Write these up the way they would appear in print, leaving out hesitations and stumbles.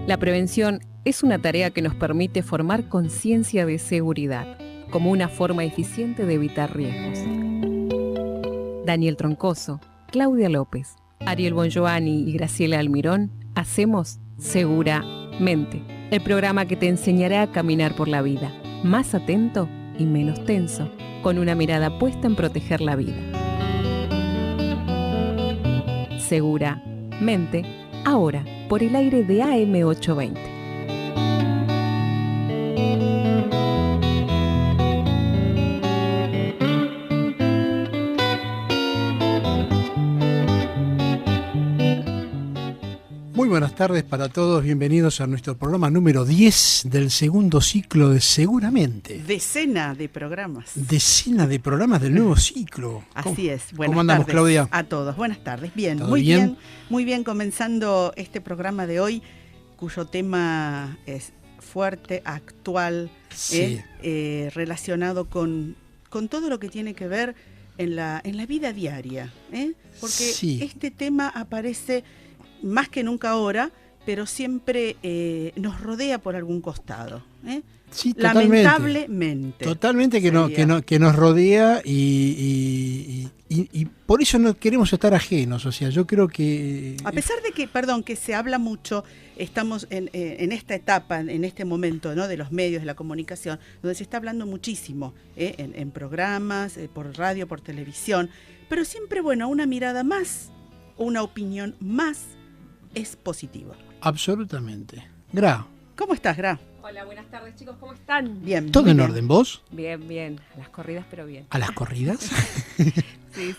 La prevención es una tarea que nos permite formar conciencia de seguridad, como una forma eficiente de evitar riesgos. Daniel Troncoso, Claudia López, Ariel Bongiovanni y Graciela Almirón hacemos Seguramente, el programa que te enseñará a caminar por la vida, más atento y menos tenso, con una mirada puesta en proteger la vida. Seguramente, ahora, por el aire de AM820. Muy buenas tardes para todos, bienvenidos a nuestro programa número 10 del segundo ciclo de Seguramente. Decena de programas. Decena de programas del nuevo ciclo. Así es. Buenas ¿Cómo andamos, tardes Claudia? a todos. Buenas tardes. Bien, ¿Todo muy bien? bien, muy bien, comenzando este programa de hoy, cuyo tema es fuerte, actual, Sí. relacionado con todo lo que tiene que ver en la vida diaria, porque Sí. este tema aparece más que nunca ahora, pero siempre nos rodea por algún costado. Sí, totalmente. Lamentablemente. Totalmente Sería. que nos rodea y por eso no queremos estar ajenos. O sea, yo creo que... A pesar de que se habla mucho, estamos en esta etapa, en este momento, ¿no?, de los medios, de la comunicación, donde se está hablando muchísimo, en programas, por radio, por televisión, pero siempre, bueno, una mirada más, una opinión más es positiva. Absolutamente. Gra, ¿Cómo estás, Gra? Hola, buenas tardes chicos, ¿cómo están? Bien. ¿todo muy en bien. orden vos? Bien, bien, a las corridas pero bien. ¿A las corridas?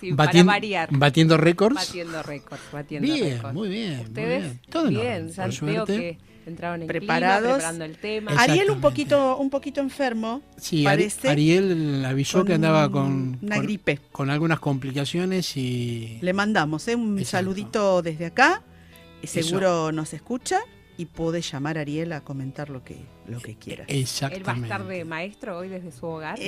Sí, para variar. ¿Batiendo récords? Batiendo récords, batiendo bien, récords. muy bien. ¿Ustedes? Muy bien. Todo en Bien, orden, ya por veo suerte. que entraron en Preparados. clima, preparando el tema. Ariel Exactamente. un poquito enfermo, Sí, parece, Ariel avisó que andaba con una gripe. con algunas complicaciones y... Le mandamos un Exacto. saludito desde acá, Eso. seguro nos escucha y puede llamar a Ariel a comentar lo que quiera. Él va a Exactamente. estar de maestro hoy desde su hogar.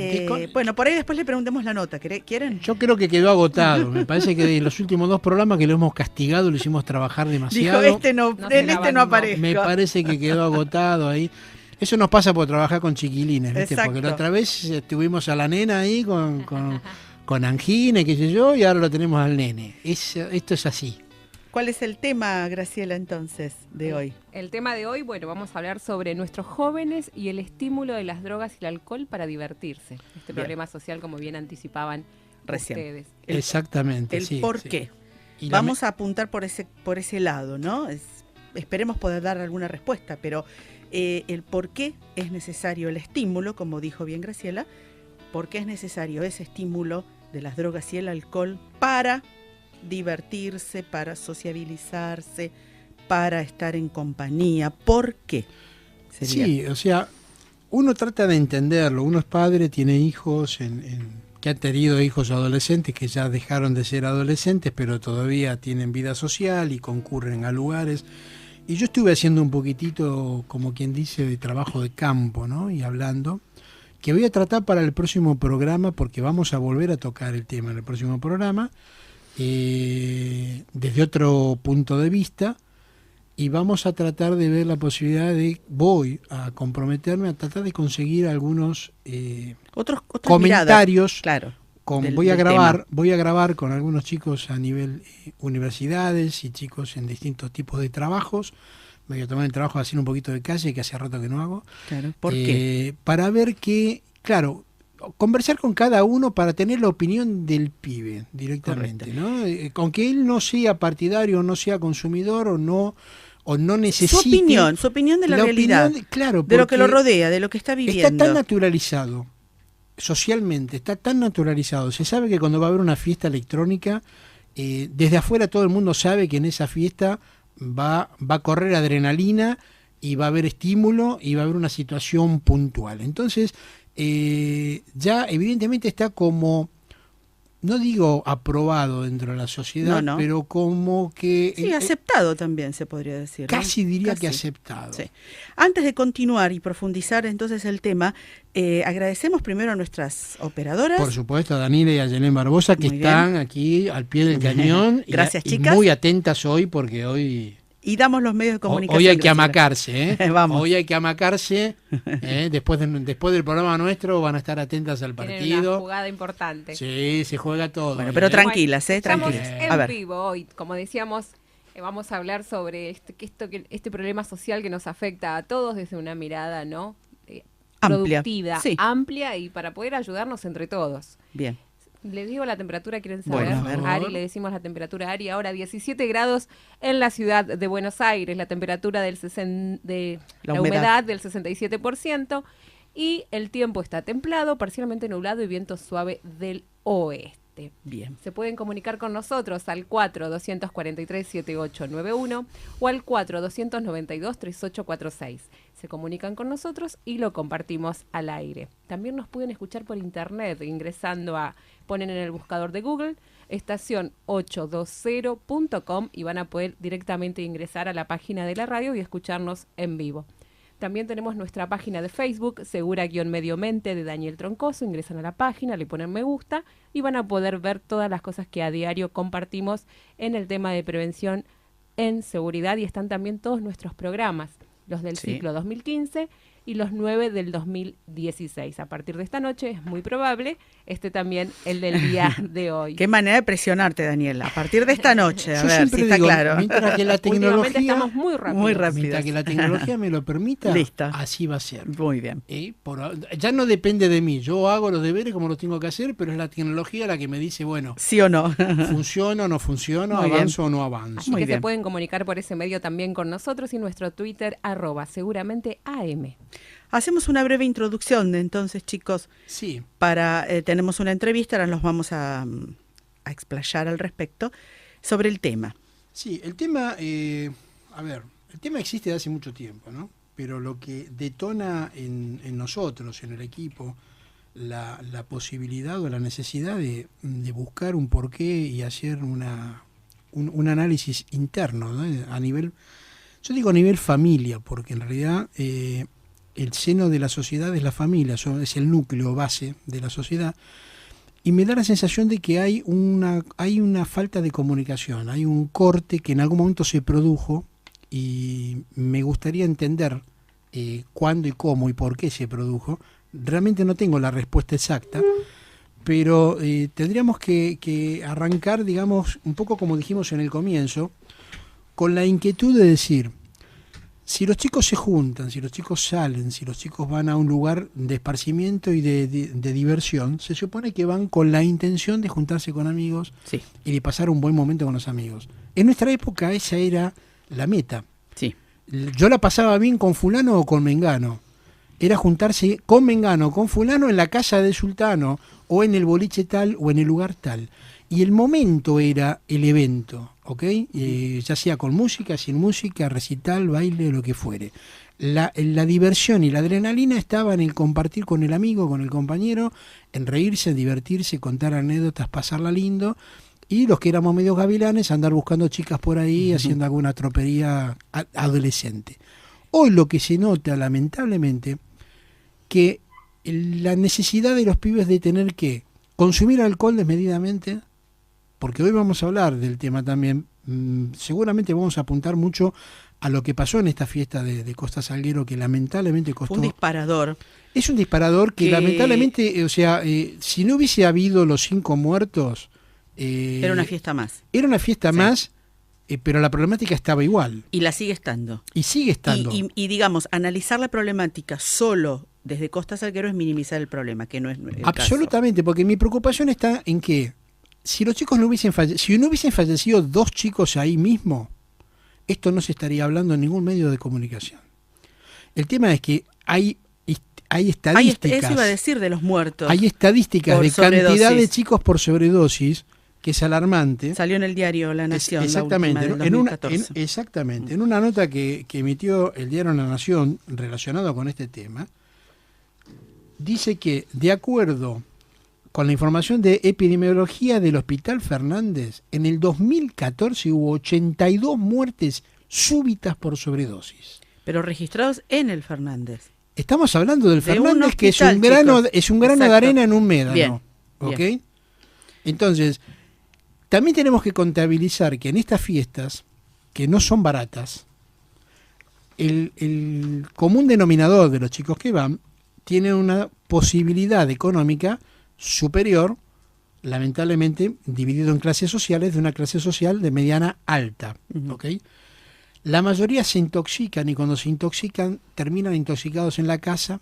Bueno, por ahí después le preguntemos la nota. ¿Quieren? Yo creo que quedó agotado. Me parece que de los últimos dos programas que lo hemos castigado, lo hicimos trabajar demasiado. Dijo, no, No se en la este no bancó. aparezco. Me parece que quedó agotado ahí. Eso nos pasa por trabajar con chiquilines, ¿viste? Exacto. Porque la otra vez tuvimos a la nena ahí con angina y qué sé yo, y ahora lo tenemos al nene. Esto es así. ¿Cuál es el tema, Graciela, entonces, de hoy? El tema de hoy, bueno, vamos a hablar sobre nuestros jóvenes y el estímulo de las drogas y el alcohol para divertirse. Este Bien. problema social, como bien anticipaban Recién. ustedes. Exactamente, El sí. por sí. qué. Y la Vamos a apuntar por ese lado, ¿no? Esperemos poder dar alguna respuesta, pero el por qué es necesario el estímulo, como dijo bien Graciela, por qué es necesario ese estímulo de las drogas y el alcohol para divertirse, para sociabilizarse, para estar en compañía. ¿Por qué? Sería. Sí, o sea, uno trata de entenderlo. Uno es padre, tiene hijos, que han tenido hijos adolescentes que ya dejaron de ser adolescentes, pero todavía tienen vida social y concurren a lugares. Y yo estuve haciendo un poquitito, como quien dice, de trabajo de campo, ¿no? Y hablando, que voy a tratar para el próximo programa, porque vamos a volver a tocar el tema en el próximo programa, desde otro punto de vista, y vamos a tratar de ver la posibilidad voy a comprometerme a tratar de conseguir algunos Otras comentarios. miradas, claro. Voy a tema. grabar con algunos chicos a nivel universidades y chicos en distintos tipos de trabajos. Me voy a tomar el trabajo de hacer un poquito de calle, que hace rato que no hago. Claro. ¿Por qué? Para ver que, claro, conversar con cada uno para tener la opinión del pibe directamente, ¿no? Aunque él no sea partidario, no sea consumidor o no necesite... Su opinión de la realidad, opinión, claro, de lo que lo porque rodea, de lo que está viviendo. está tan naturalizado, socialmente, está tan naturalizado. Se sabe que cuando va a haber una fiesta electrónica, desde afuera todo el mundo sabe que en esa fiesta va a correr adrenalina y va a haber estímulo y va a haber una situación puntual. Entonces, ya evidentemente está como, no digo aprobado dentro de la sociedad, No. pero como que... Sí, aceptado también se podría decir, ¿no? Casi diría que Casi. aceptado. Sí. Antes de continuar y profundizar entonces el tema, agradecemos primero a nuestras operadoras. Por supuesto, a Daniela y a Yelén Barbosa, que Muy están aquí al pie del cañón. Gracias, y chicas. muy atentas hoy, porque hoy Y damos los medios de comunicación. Hoy hay que Graciela. amacarse, ¿eh? Vamos. Hoy hay que amacarse. Después del programa nuestro van a estar atentas al Tienen partido. una jugada importante. Sí, se juega todo. Bueno, pero tranquilas, Estamos tranquilas. en A ver. vivo hoy, como decíamos, vamos a hablar sobre este problema social que nos afecta a todos desde una mirada, ¿no? Amplia. Productiva, Sí. amplia y para poder ayudarnos entre todos. Bien. Les digo la temperatura, ¿quieren saber? Bueno, a ver. Ari, le decimos la temperatura a Ari. Ahora 17 grados en la ciudad de Buenos Aires, la temperatura de La la humedad. humedad del 67% y el tiempo está templado, parcialmente nublado y viento suave del oeste. Bien. Se pueden comunicar con nosotros al 4-243-7891 o al 4-292-3846. Se comunican con nosotros y lo compartimos al aire. También nos pueden escuchar por internet ingresando ponen en el buscador de Google estación820.com y van a poder directamente ingresar a la página de la radio y escucharnos en vivo. También tenemos nuestra página de Facebook, Segura-Mediomente de Daniel Troncoso. Ingresan a la página, le ponen me gusta y van a poder ver todas las cosas que a diario compartimos en el tema de prevención en seguridad y están también todos nuestros programas, los del Sí. ciclo 2015 y los 9 del 2016. A partir de esta noche es muy probable también el del día de hoy. Qué manera de presionarte, Daniela. A partir de esta noche, a Yo ver siempre si está digo, claro. mientras que la Últimamente tecnología, estamos muy rápidos. Muy rápido. mientras que la tecnología me lo permita, Listo. así va a ser. Muy bien. Ya no depende de mí, yo hago los deberes como los tengo que hacer, pero es la tecnología la que me dice, bueno, ¿Sí o no? funciona o no funciona, Muy bien. avanzo o no avanzo. Así Muy que bien. se pueden comunicar por ese medio también con nosotros y nuestro Twitter @seguramente AM. Hacemos una breve introducción, entonces, chicos, Sí, tenemos una entrevista, ahora nos vamos a explayar al respecto sobre el tema. sí, el tema, el tema existe de hace mucho tiempo, ¿no? Pero lo que detona en nosotros, en el equipo, la posibilidad o la necesidad de buscar un porqué y hacer un análisis interno, ¿no? Yo digo a nivel familia, porque en realidad el seno de la sociedad es la familia, es el núcleo base de la sociedad, y me da la sensación de que hay una falta de comunicación, hay un corte que en algún momento se produjo y me gustaría entender cuándo y cómo y por qué se produjo. Realmente no tengo la respuesta exacta, pero tendríamos que arrancar, digamos, un poco como dijimos en el comienzo, con la inquietud de decir, si los chicos se juntan, si los chicos salen, si los chicos van a un lugar de esparcimiento y de diversión, se supone que van con la intención de juntarse con amigos Sí, y de pasar un buen momento con los amigos. En nuestra época esa era la meta. sí. Yo la pasaba bien con fulano o con mengano. Era juntarse con mengano o con fulano en la casa de sultano o en el boliche tal o en el lugar tal. Y el momento era el evento, ¿ok? Ya sea con música, sin música, recital, baile, lo que fuere. La diversión y la adrenalina estaba en el compartir con el amigo, con el compañero, en reírse, en divertirse, contar anécdotas, pasarla lindo. Y los que éramos medios gavilanes, andar buscando chicas por ahí, haciendo alguna tropería adolescente. Hoy lo que se nota, lamentablemente, que la necesidad de los pibes de tener que consumir alcohol desmedidamente, porque hoy vamos a hablar del tema también, seguramente vamos a apuntar mucho a lo que pasó en esta fiesta de Costa Salguero, que lamentablemente costó... Fue un disparador. Es un disparador que lamentablemente, si no hubiese habido los 5 muertos... Era una fiesta más. Era una fiesta Sí. más, pero la problemática estaba igual. Y la sigue estando. Y sigue estando. Y digamos, analizar la problemática solo desde Costa Salguero es minimizar el problema, que no es el Absolutamente, porque mi preocupación está en que si los chicos no hubiesen fallecido 2 chicos ahí mismo, esto no se estaría hablando en ningún medio de comunicación. El tema es que hay estadísticas. Eso iba a decir de los muertos. Hay estadísticas por de cantidad sobredosis. de chicos por sobredosis que es alarmante. Salió en el diario La Nación. Exactamente, la última del 2014. exactamente. En una nota que emitió el diario La Nación relacionado con este tema, dice que de acuerdo con la información de epidemiología del Hospital Fernández, en el 2014 hubo 82 muertes súbitas por sobredosis. Pero registrados en el Fernández. Estamos hablando del De Fernández, un que es hospital, un grano, chicos. es un grano de Exacto. arena en un médano. Bien, ¿Ok? bien. Entonces, también tenemos que contabilizar que en estas fiestas que no son baratas, el común denominador de los chicos que van tiene una posibilidad económica superior, lamentablemente dividido en clases sociales, de una clase social de mediana alta. ¿Ok? La mayoría se intoxican y cuando se intoxican terminan intoxicados en la casa,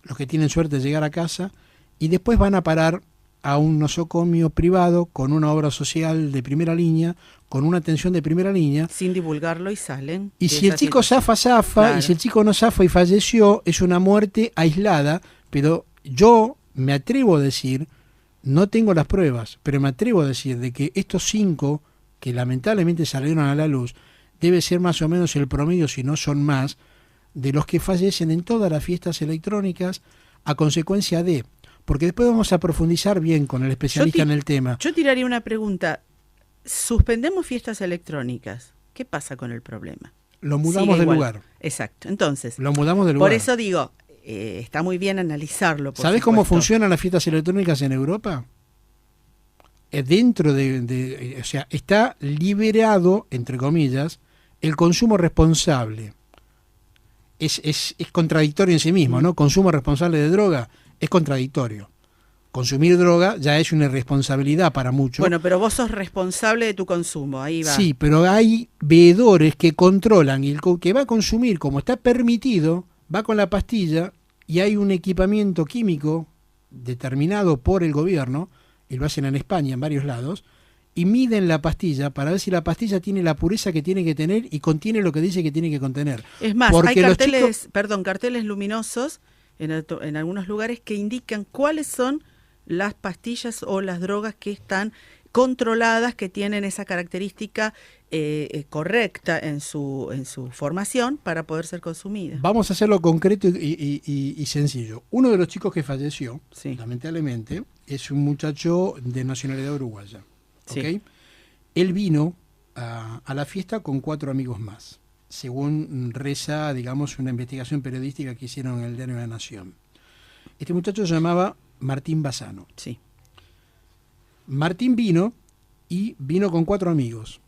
los que tienen suerte de llegar a casa, y después van a parar a un nosocomio privado con una obra social de primera línea, con una atención de primera línea. Sin divulgarlo y salen. Y si el chico zafa, claro. Y si el chico no zafa y falleció, es una muerte aislada, pero yo me atrevo a decir, no tengo las pruebas, pero me atrevo a decir de que estos 5 que lamentablemente salieron a la luz, debe ser más o menos el promedio, si no son más, de los que fallecen en todas las fiestas electrónicas a consecuencia de... Porque después vamos a profundizar bien con el especialista en el tema. Yo tiraría una pregunta. Suspendemos fiestas electrónicas. ¿Qué pasa con el problema? Lo mudamos de lugar. Exacto. Entonces, lo mudamos de lugar. Por eso digo, está muy bien analizarlo. ¿Sabés cómo funcionan las fiestas electrónicas en Europa? Dentro o sea, está liberado, entre comillas, el consumo responsable. Es contradictorio en sí mismo, ¿no? Consumo responsable de droga es contradictorio. Consumir droga ya es una irresponsabilidad para muchos. Bueno, pero vos sos responsable de tu consumo, ahí va. Sí, pero hay veedores que controlan y el que va a consumir, como está permitido, va con la pastilla y hay un equipamiento químico determinado por el gobierno, y lo hacen en España, en varios lados, y miden la pastilla para ver si la pastilla tiene la pureza que tiene que tener y contiene lo que dice que tiene que contener. Es más, porque hay carteles luminosos en algunos lugares que indican cuáles son las pastillas o las drogas que están controladas, que tienen esa característica correcta en su formación para poder ser consumidas. Vamos a hacerlo concreto y sencillo. Uno de los chicos que falleció, sí, lamentablemente, es un muchacho de nacionalidad uruguaya. ¿Okay? Sí. Él vino a la fiesta con 4 amigos más, según reza, digamos, una investigación periodística que hicieron en el diario La Nación. Este muchacho se llamaba Martín Bassano. Sí. Martín vino con 4 amigos.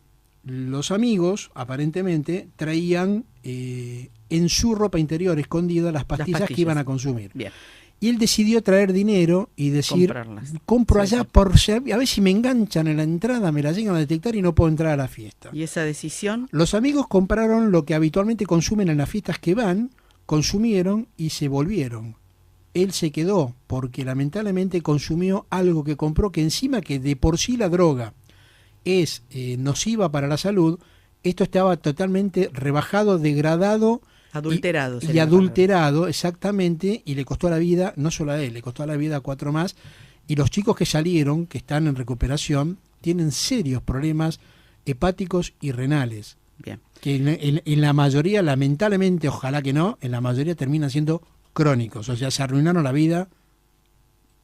Los amigos, aparentemente, traían en su ropa interior escondida las pastillas que iban a consumir. Bien. Y él decidió traer dinero y decir, compro allá a ver si me enganchan en la entrada, me la llegan a detectar y no puedo entrar a la fiesta. ¿Y esa decisión? Los amigos compraron lo que habitualmente consumen en las fiestas que van, consumieron y se volvieron. Él se quedó porque lamentablemente consumió algo que compró, que encima que de por sí la droga es nociva para la salud, esto estaba totalmente rebajado, degradado, adulterado. Y adulterado, exactamente, y le costó la vida, no solo a él, le costó la vida a 4 más, y los chicos que salieron, que están en recuperación, tienen serios problemas hepáticos y renales. Bien. Que en la mayoría, lamentablemente, ojalá que no, en la mayoría terminan siendo crónicos, o sea, se arruinaron la vida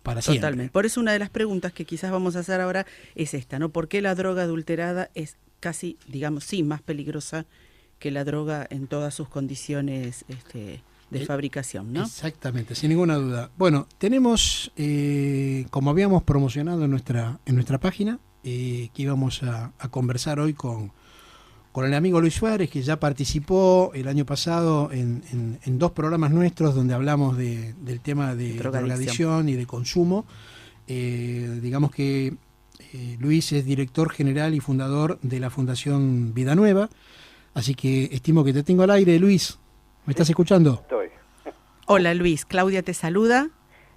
para siempre. Totalmente. Por eso una de las preguntas que quizás vamos a hacer ahora es esta, ¿no? ¿Por qué la droga adulterada es casi, digamos, sí, más peligrosa que la droga en todas sus condiciones de fabricación, ¿no? Exactamente, sin ninguna duda. Bueno, tenemos, como habíamos promocionado en nuestra página, que íbamos a conversar hoy con el amigo Luis Suárez, que ya participó el año pasado en 2 programas nuestros donde hablamos del tema de drogadicción y de consumo. Digamos que Luis es director general y fundador de la Fundación Vida Nueva, así que estimo que te tengo al aire. Luis, ¿me estás escuchando? Estoy. Hola Luis, Claudia te saluda.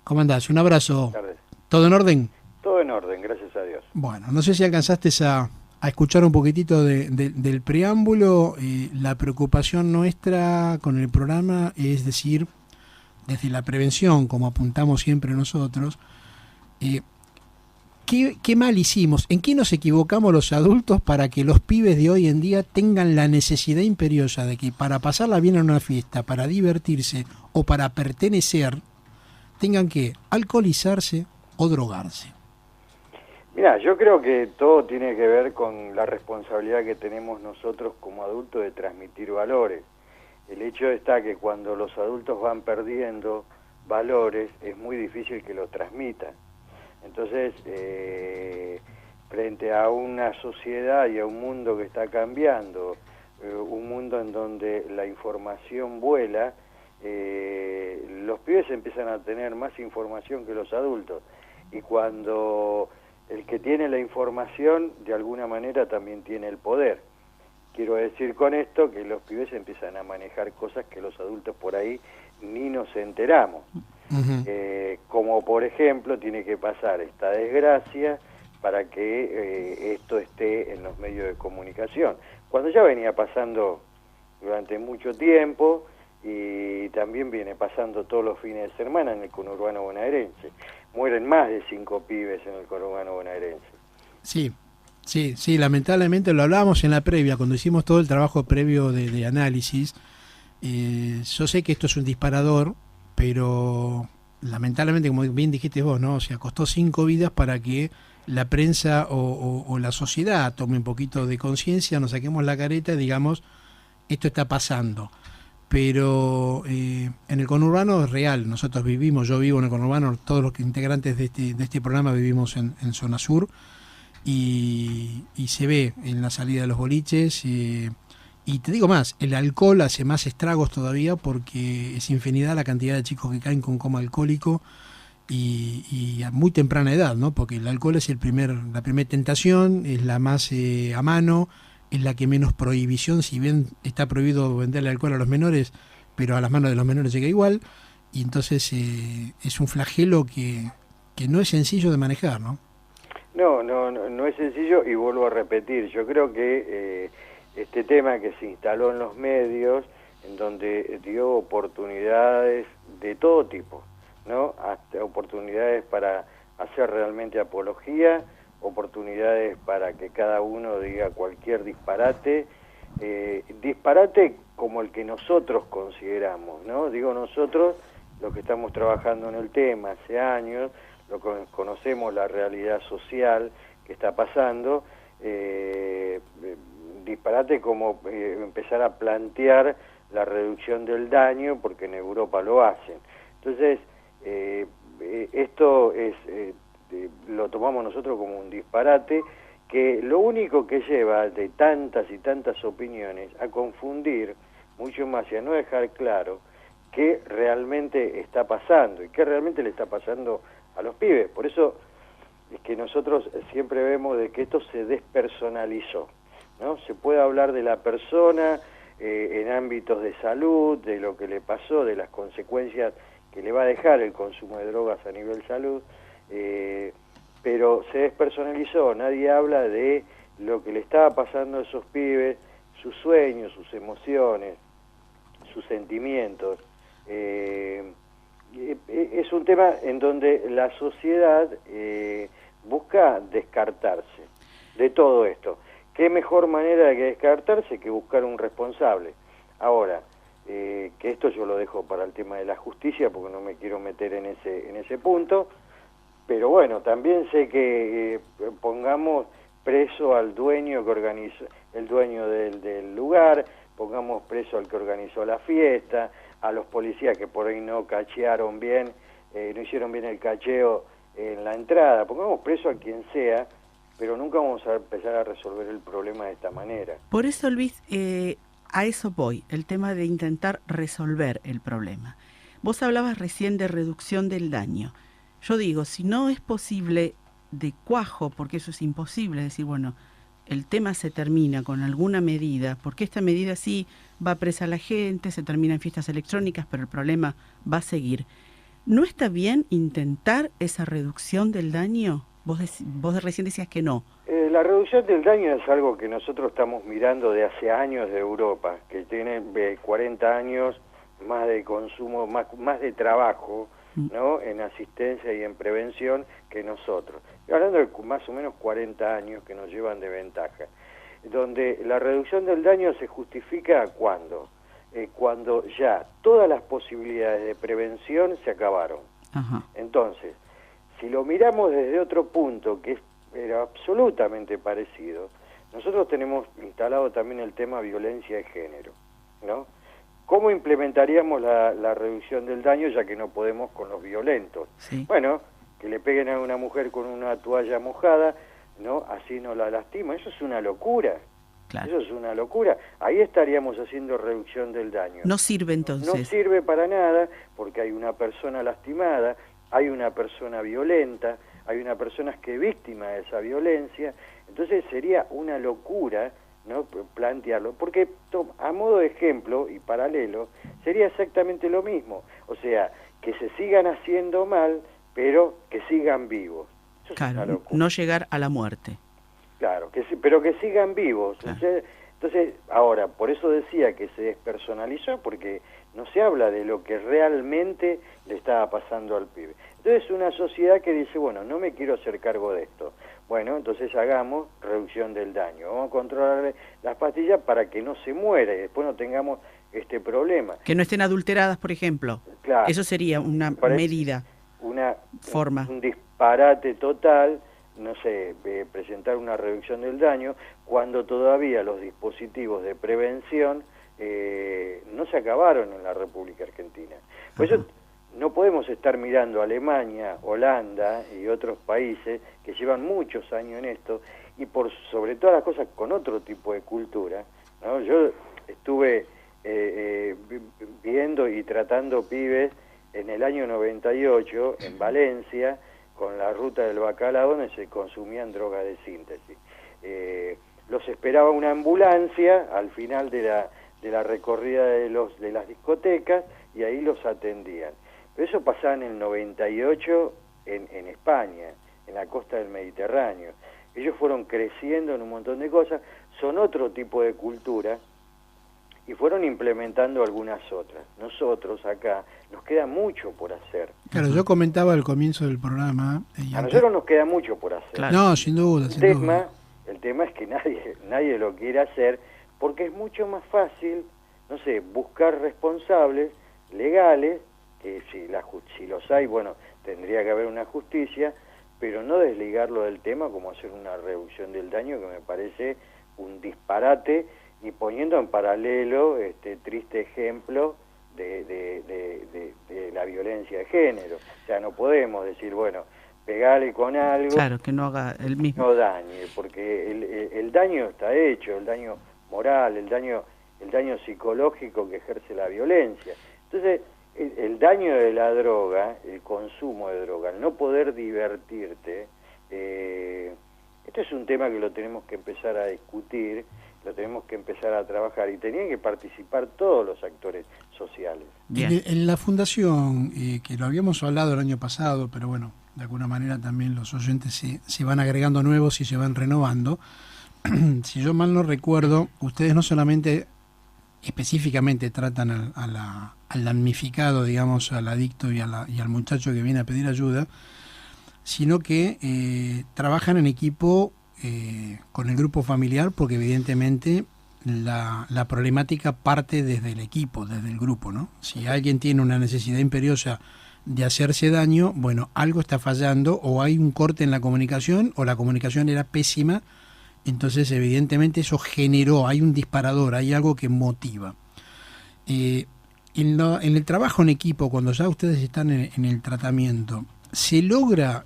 ¿Cómo andás? Un abrazo. Buenas tardes. ¿Todo en orden? Todo en orden, gracias a Dios. Bueno, no sé si alcanzaste a escuchar un poquitito del preámbulo. La preocupación nuestra con el programa es decir, desde la prevención, como apuntamos siempre nosotros, ¿qué mal hicimos? ¿En qué nos equivocamos los adultos para que los pibes de hoy en día tengan la necesidad imperiosa de que para pasarla bien en una fiesta, para divertirse o para pertenecer, tengan que alcoholizarse o drogarse? Mira, yo creo que todo tiene que ver con la responsabilidad que tenemos nosotros como adultos de transmitir valores. El hecho está que cuando los adultos van perdiendo valores, es muy difícil que los transmitan. Entonces, frente a una sociedad y a un mundo que está cambiando, un mundo en donde la información vuela, los pibes empiezan a tener más información que los adultos, y cuando el que tiene la información de alguna manera también tiene el poder. Quiero decir con esto que los pibes empiezan a manejar cosas que los adultos por ahí ni nos enteramos. Como por ejemplo tiene que pasar esta desgracia para que esto esté en los medios de comunicación, cuando ya venía pasando durante mucho tiempo, y también viene pasando todos los fines de semana en el conurbano bonaerense. Mueren más de 5 pibes en el conurbano bonaerense. Sí, lamentablemente lo hablábamos en la previa, cuando hicimos todo el trabajo previo de análisis. Yo sé que esto es un disparador, pero lamentablemente, como bien dijiste vos, ¿no? O sea, costó 5 vidas para que la prensa o la sociedad tome un poquito de conciencia, nos saquemos la careta y digamos, esto está pasando. Pero en el conurbano es real, nosotros vivimos, yo vivo en el conurbano, todos los integrantes de este programa vivimos en zona sur, y se ve en la salida de los boliches, y te digo más, el alcohol hace más estragos todavía, porque es infinidad la cantidad de chicos que caen con coma alcohólico, y a muy temprana edad, ¿no? Porque el alcohol es la primera tentación, es la más a mano, es la que menos prohibición, si bien está prohibido venderle alcohol a los menores, pero a las manos de los menores llega igual, y entonces es un flagelo que no es sencillo de manejar, ¿no? No es sencillo, y vuelvo a repetir, yo creo que este tema que se instaló en los medios, en donde dio oportunidades de todo tipo, ¿no? Hasta oportunidades para hacer realmente apología, oportunidades para que cada uno diga cualquier disparate, disparate como el que nosotros consideramos, ¿no? Digo nosotros, los que estamos trabajando en el tema hace años, conocemos la realidad social que está pasando, disparate como empezar a plantear la reducción del daño, porque en Europa lo hacen. Entonces, esto es... lo tomamos nosotros como un disparate, que lo único que lleva de tantas y tantas opiniones a confundir mucho más y a no dejar claro qué realmente está pasando y qué realmente le está pasando a los pibes. Por eso es que nosotros siempre vemos de que esto se despersonalizó, ¿no? Se puede hablar de la persona en ámbitos de salud, de lo que le pasó, de las consecuencias que le va a dejar el consumo de drogas a nivel salud, pero se despersonalizó, nadie habla de lo que le estaba pasando a esos pibes, sus sueños, sus emociones, sus sentimientos. Es un tema en donde la sociedad busca descartarse de todo esto. ¿Qué mejor manera de descartarse que buscar un responsable? Ahora, que esto yo lo dejo para el tema de la justicia, porque no me quiero meter en ese punto, pero bueno, también sé que pongamos preso al dueño que organizó, el dueño del lugar, pongamos preso al que organizó la fiesta, a los policías que por ahí no cachearon bien, no hicieron bien el cacheo en la entrada, pongamos preso a quien sea, pero nunca vamos a empezar a resolver el problema de esta manera. Por eso, Luis, a eso voy, el tema de intentar resolver el problema. Vos hablabas recién de reducción del daño. Yo digo, si no es posible de cuajo, porque eso es imposible, decir, bueno, el tema se termina con alguna medida, porque esta medida sí va presa la gente, se termina en fiestas electrónicas, pero el problema va a seguir. ¿No está bien intentar esa reducción del daño? Vos recién decías que no. La reducción del daño es algo que nosotros estamos mirando de hace años de Europa, que tiene 40 años más de consumo, más de trabajo, ¿no? En asistencia y en prevención que nosotros. Estoy hablando de más o menos 40 años que nos llevan de ventaja. Donde la reducción del daño se justifica ¿cuándo? Cuando ya todas las posibilidades de prevención se acabaron. Ajá. Entonces, si lo miramos desde otro punto, que era absolutamente parecido, nosotros tenemos instalado también el tema violencia de género, ¿no? ¿Cómo implementaríamos la reducción del daño, ya que no podemos con los violentos? Sí. Bueno, que le peguen a una mujer con una toalla mojada, ¿no? Así no la lastima. Eso es una locura. Claro. Eso es una locura. Ahí estaríamos haciendo reducción del daño. No sirve entonces. No sirve para nada porque hay una persona lastimada, hay una persona violenta, hay una persona que es víctima de esa violencia. Entonces sería una locura, ¿no?, plantearlo, porque a modo de ejemplo y paralelo sería exactamente lo mismo, o sea, que se sigan haciendo mal, pero que sigan vivos. Eso es una Claro, locura. no llegar a la muerte. Claro, pero que sigan vivos. Claro. Entonces, ahora, por eso decía que se despersonalizó, porque no se habla de lo que realmente le estaba pasando al pibe. Entonces, una sociedad que dice, bueno, no me quiero hacer cargo de esto. Bueno, entonces hagamos reducción del daño. Vamos a controlar las pastillas para que no se muera y después no tengamos este problema. Que no estén adulteradas, por ejemplo. Claro. Eso sería una medida, forma. Un disparate total, no sé, presentar una reducción del daño cuando todavía los dispositivos de prevención no se acabaron en la República Argentina. Por eso no podemos estar mirando a Alemania, Holanda y otros países que llevan muchos años en esto y por sobre todas las cosas con otro tipo de cultura, ¿no? Yo estuve viendo y tratando pibes en el año 98 en Valencia con la ruta del bacalao donde se consumían drogas de síntesis. Los esperaba una ambulancia al final de la recorrida de las discotecas y ahí los atendían. Pero eso pasaba en el 98 en España, en la costa del Mediterráneo. Ellos fueron creciendo en un montón de cosas, son otro tipo de cultura y fueron implementando algunas otras. Nosotros acá nos queda mucho por hacer. Claro, yo comentaba al comienzo del programa... A nosotros nos queda mucho por hacer. Claro. No, sin duda, sin duda. El tema es que nadie lo quiere hacer porque es mucho más fácil, no sé, buscar responsables legales, que si los hay, bueno, tendría que haber una justicia, pero no desligarlo del tema como hacer una reducción del daño, que me parece un disparate, y poniendo en paralelo este triste ejemplo de la violencia de género. O sea, no podemos decir, bueno, pegale con algo, Claro, que no haga el mismo. no dañe, porque el daño está hecho, el daño moral, el daño psicológico que ejerce la violencia. Entonces, el daño de la droga, el consumo de droga, el no poder divertirte, esto es un tema que lo tenemos que empezar a discutir, lo tenemos que empezar a trabajar y tenían que participar todos los actores sociales. En la fundación, que lo habíamos hablado el año pasado, pero bueno, de alguna manera también los oyentes se van agregando nuevos y se van renovando. Si yo mal no recuerdo, ustedes no solamente específicamente tratan al damnificado, digamos, al adicto y al muchacho que viene a pedir ayuda, sino que trabajan en equipo con el grupo familiar, porque evidentemente la problemática parte desde el equipo, desde el grupo, ¿no? Si alguien tiene una necesidad imperiosa de hacerse daño, bueno, algo está fallando, o hay un corte en la comunicación, o la comunicación era pésima. Entonces, evidentemente, eso generó, hay un disparador, hay algo que motiva. En el trabajo en equipo, cuando ya ustedes están en el tratamiento, ¿se logra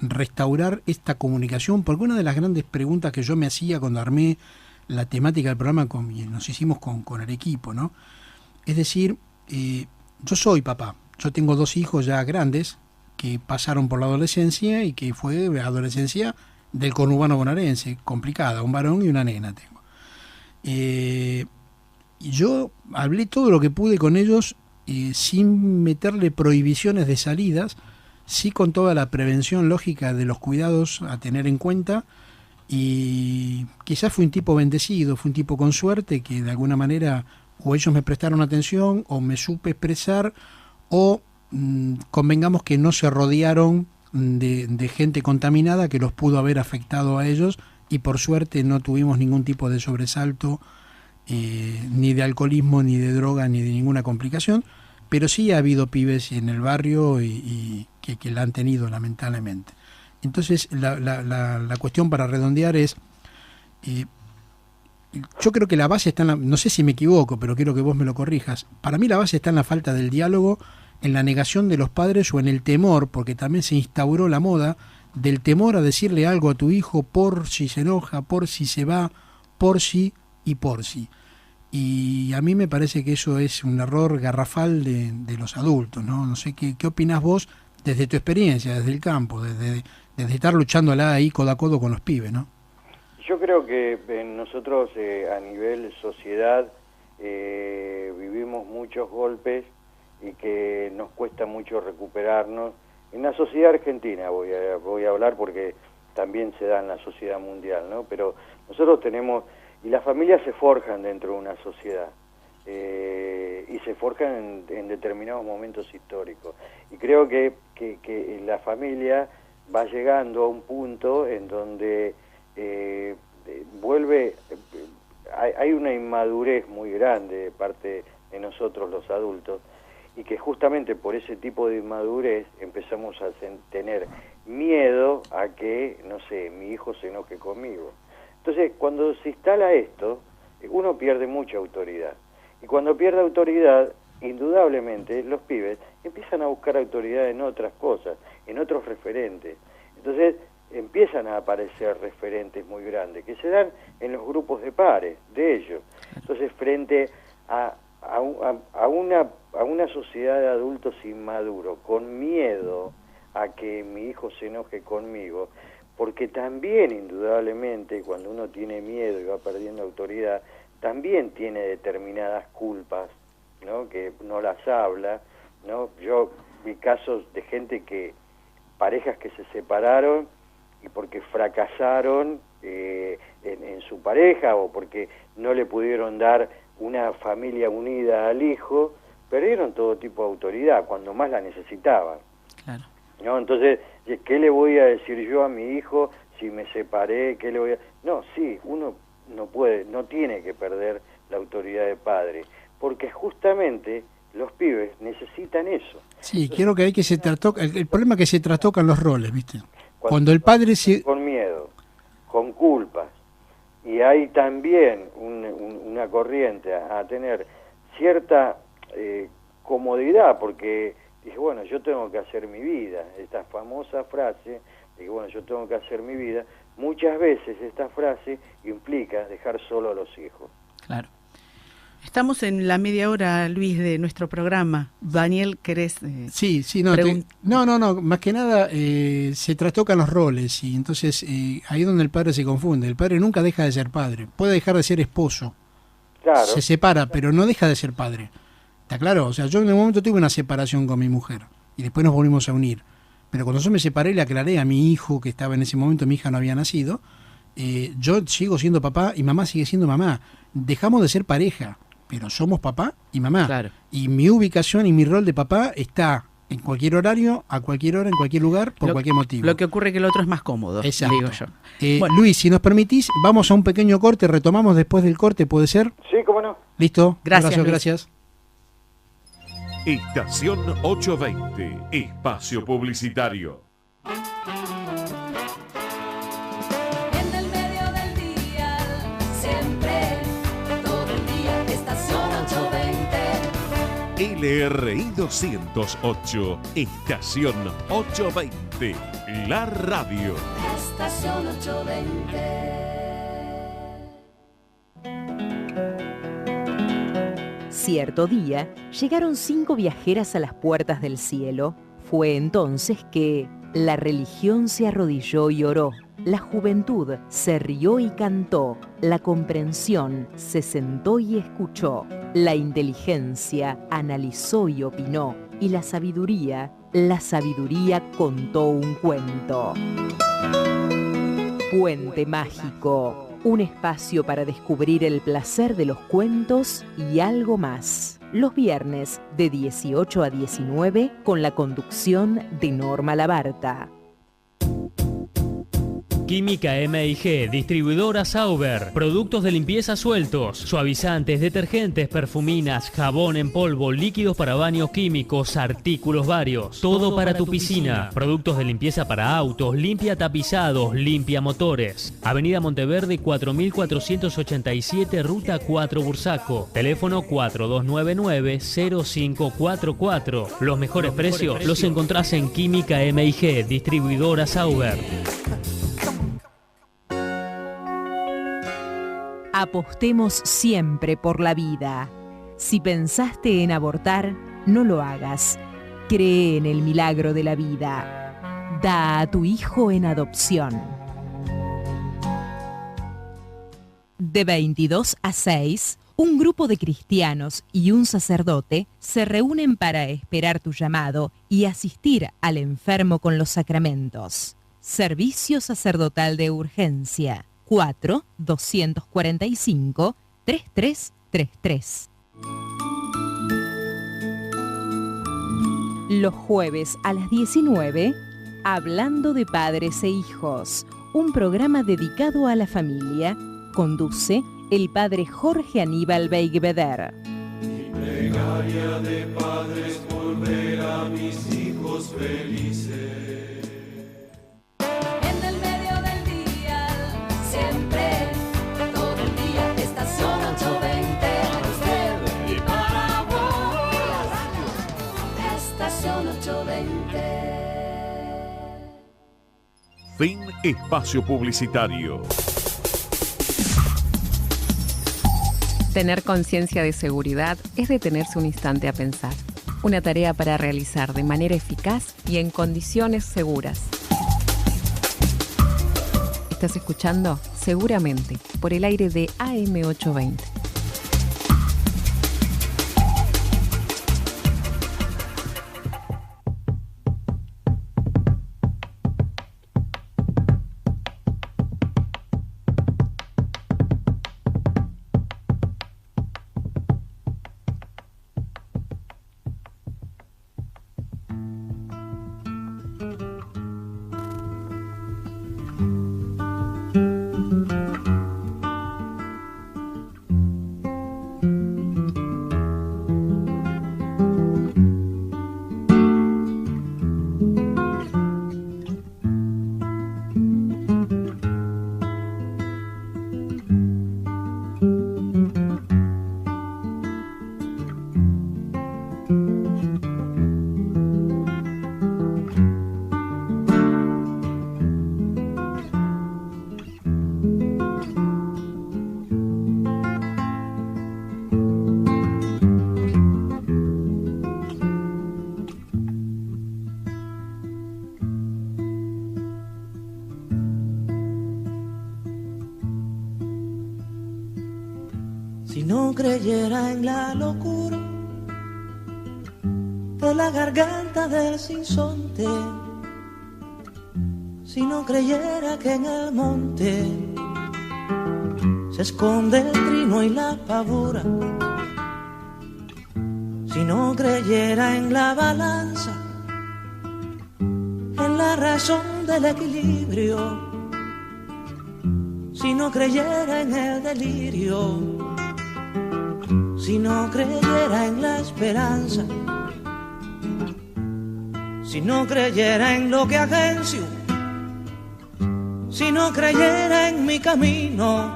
restaurar esta comunicación? Porque una de las grandes preguntas que yo me hacía cuando armé la temática del programa, nos hicimos con el equipo, ¿no? Es decir, yo soy papá, yo tengo 2 hijos ya grandes que pasaron por la adolescencia y que fue adolescencia del conurbano bonaerense, complicada, un varón y una nena tengo. Y yo hablé todo lo que pude con ellos sin meterle prohibiciones de salidas, sí con toda la prevención lógica de los cuidados a tener en cuenta, y quizás fui un tipo bendecido, fui un tipo con suerte que de alguna manera o ellos me prestaron atención o me supe expresar, o convengamos que no se rodearon de gente contaminada que los pudo haber afectado a ellos, y por suerte no tuvimos ningún tipo de sobresalto, ni de alcoholismo, ni de droga, ni de ninguna complicación, pero sí ha habido pibes en el barrio y que la han tenido lamentablemente. Entonces la cuestión, para redondear, es yo creo que la base está en no sé si me equivoco, pero quiero que vos me lo corrijas, para mí la base está en la falta del diálogo, en la negación de los padres o en el temor, porque también se instauró la moda del temor a decirle algo a tu hijo por si se enoja, por si se va, por si y por si. Y a mí me parece que eso es un error garrafal de los adultos, ¿no? No sé qué opinás vos desde tu experiencia, desde el campo, desde estar luchándola ahí codo a codo con los pibes, ¿no? Yo creo que nosotros a nivel sociedad vivimos muchos golpes y que nos cuesta mucho recuperarnos. En la sociedad argentina voy a hablar porque también se da en la sociedad mundial, ¿no? Pero nosotros tenemos, y las familias se forjan dentro de una sociedad, y se forjan en determinados momentos históricos. Y creo que la familia va llegando a un punto en donde hay una inmadurez muy grande de parte de nosotros los adultos, y que justamente por ese tipo de inmadurez empezamos a tener miedo a que, no sé, mi hijo se enoje conmigo. Entonces, cuando se instala esto, uno pierde mucha autoridad. Y cuando pierde autoridad, indudablemente, los pibes empiezan a buscar autoridad en otras cosas, en otros referentes. Entonces, empiezan a aparecer referentes muy grandes, que se dan en los grupos de pares, de ellos. Entonces, frente a una sociedad de adultos inmaduros, con miedo a que mi hijo se enoje conmigo, porque también, indudablemente, cuando uno tiene miedo y va perdiendo autoridad, también tiene determinadas culpas, ¿no? Que no las habla, ¿no? Yo vi casos de parejas que se separaron y porque fracasaron en su pareja o porque no le pudieron dar una familia unida al hijo, perdieron todo tipo de autoridad cuando más la necesitaban. Claro. ¿No? Entonces, ¿qué le voy a decir yo a mi hijo si me separé? ¿Qué le voy a...? No, sí, uno no tiene que perder la autoridad de padre, porque justamente los pibes necesitan eso. Sí, quiero que hay que se trastoca, el problema es que se trastocan los roles, ¿viste? Cuando el padre con miedo, con culpas, y hay también una corriente a tener cierta comodidad, porque dije, bueno, yo tengo que hacer mi vida, esta famosa frase, dije, bueno, yo tengo que hacer mi vida, muchas veces esta frase implica dejar solo a los hijos. Claro. Estamos en la media hora, Luis, de nuestro programa. Daniel, ¿querés? Sí, no, más que nada se trastocan los roles y entonces ahí es donde el padre se confunde. El padre nunca deja de ser padre, puede dejar de ser esposo, Claro. Se separa, pero no deja de ser padre. ¿Está claro? O sea, yo en un momento tuve una separación con mi mujer y después nos volvimos a unir. Pero cuando yo me separé le aclaré a mi hijo, que estaba en ese momento, mi hija no había nacido, yo sigo siendo papá y mamá sigue siendo mamá. Dejamos de ser pareja, pero somos papá y mamá. Claro. Y mi ubicación y mi rol de papá está en cualquier horario, a cualquier hora, en cualquier lugar, por cualquier motivo. Lo que ocurre es que el otro es más cómodo, Exacto. digo yo. Bueno. Luis, si nos permitís, vamos a un pequeño corte, retomamos después del corte, ¿puede ser? Sí, cómo no. Listo. Gracias, Luis. Gracias. Estación 820, espacio publicitario. En el medio del día, siempre, todo el día, estación 820. LRI 208, estación 820, la radio. Estación 820. Cierto día, llegaron 5 viajeras a las puertas del cielo. Fue entonces que la religión se arrodilló y oró, la juventud se rió y cantó, la comprensión se sentó y escuchó, la inteligencia analizó y opinó, y la sabiduría contó un cuento. Puente Mágico, un espacio para descubrir el placer de los cuentos y algo más. Los viernes de 18 a 19 con la conducción de Norma Labarta. Química M&G, distribuidora Sauber. Productos de limpieza sueltos, suavizantes, detergentes, perfuminas, jabón en polvo, líquidos para baños químicos, artículos varios. Todo para tu piscina. Productos de limpieza para autos, limpia tapizados, limpia motores. Avenida Monteverde 4487, Ruta 4 Bursaco. Teléfono 4299-0544. Los mejores precios los encontrás en Química M&G, distribuidora Sauber. Apostemos siempre por la vida. Si pensaste en abortar, no lo hagas. Cree en el milagro de la vida. Da a tu hijo en adopción. De 22 a 6, un grupo de cristianos y un sacerdote se reúnen para esperar tu llamado y asistir al enfermo con los sacramentos. Servicio sacerdotal de urgencia. 4-245-3333. Los jueves a las 19, Hablando de Padres e Hijos, un programa dedicado a la familia, conduce el padre Jorge Aníbal Beigbeder. Mi plegaria de padres por ver a mis hijos felices. Fin espacio publicitario. Tener conciencia de seguridad es detenerse un instante a pensar. Una tarea para realizar de manera eficaz y en condiciones seguras. ¿Estás escuchando? Seguramente, por el aire de AM820. Si no creyera en la locura de la garganta del sinsonte, si no creyera que en el monte se esconde el trino y la pavura, si no creyera en la balanza, en la razón del equilibrio, si no creyera en el delirio, si no creyera en la esperanza, si no creyera en lo que agencio, si no creyera en mi camino,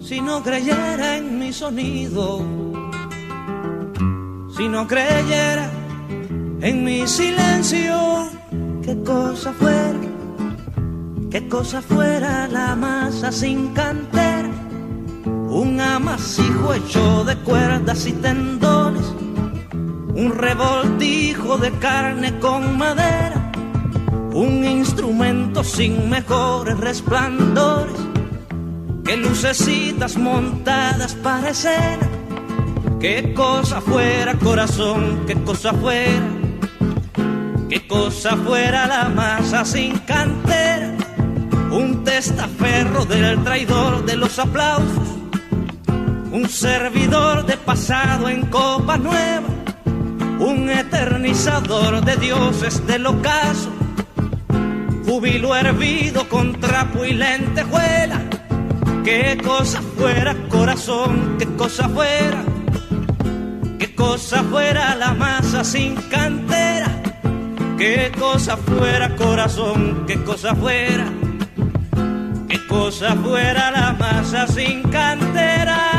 si no creyera en mi sonido, si no creyera en mi silencio, qué cosa fuera la masa sin cantera, un amasijo hecho de cuerdas y tendones, un revoltijo de carne con madera, un instrumento sin mejores resplandores que lucecitas montadas para escena. Qué cosa fuera, corazón, qué cosa fuera la masa sin cantera, un testaferro del traidor de los aplausos, un servidor de pasado en copa nueva, un eternizador de dioses del ocaso, júbilo hervido con trapo y lentejuela. Qué cosa fuera, corazón, qué cosa fuera. Qué cosa fuera la masa sin cantera. Qué cosa fuera, corazón, qué cosa fuera. Qué cosa fuera la masa sin cantera.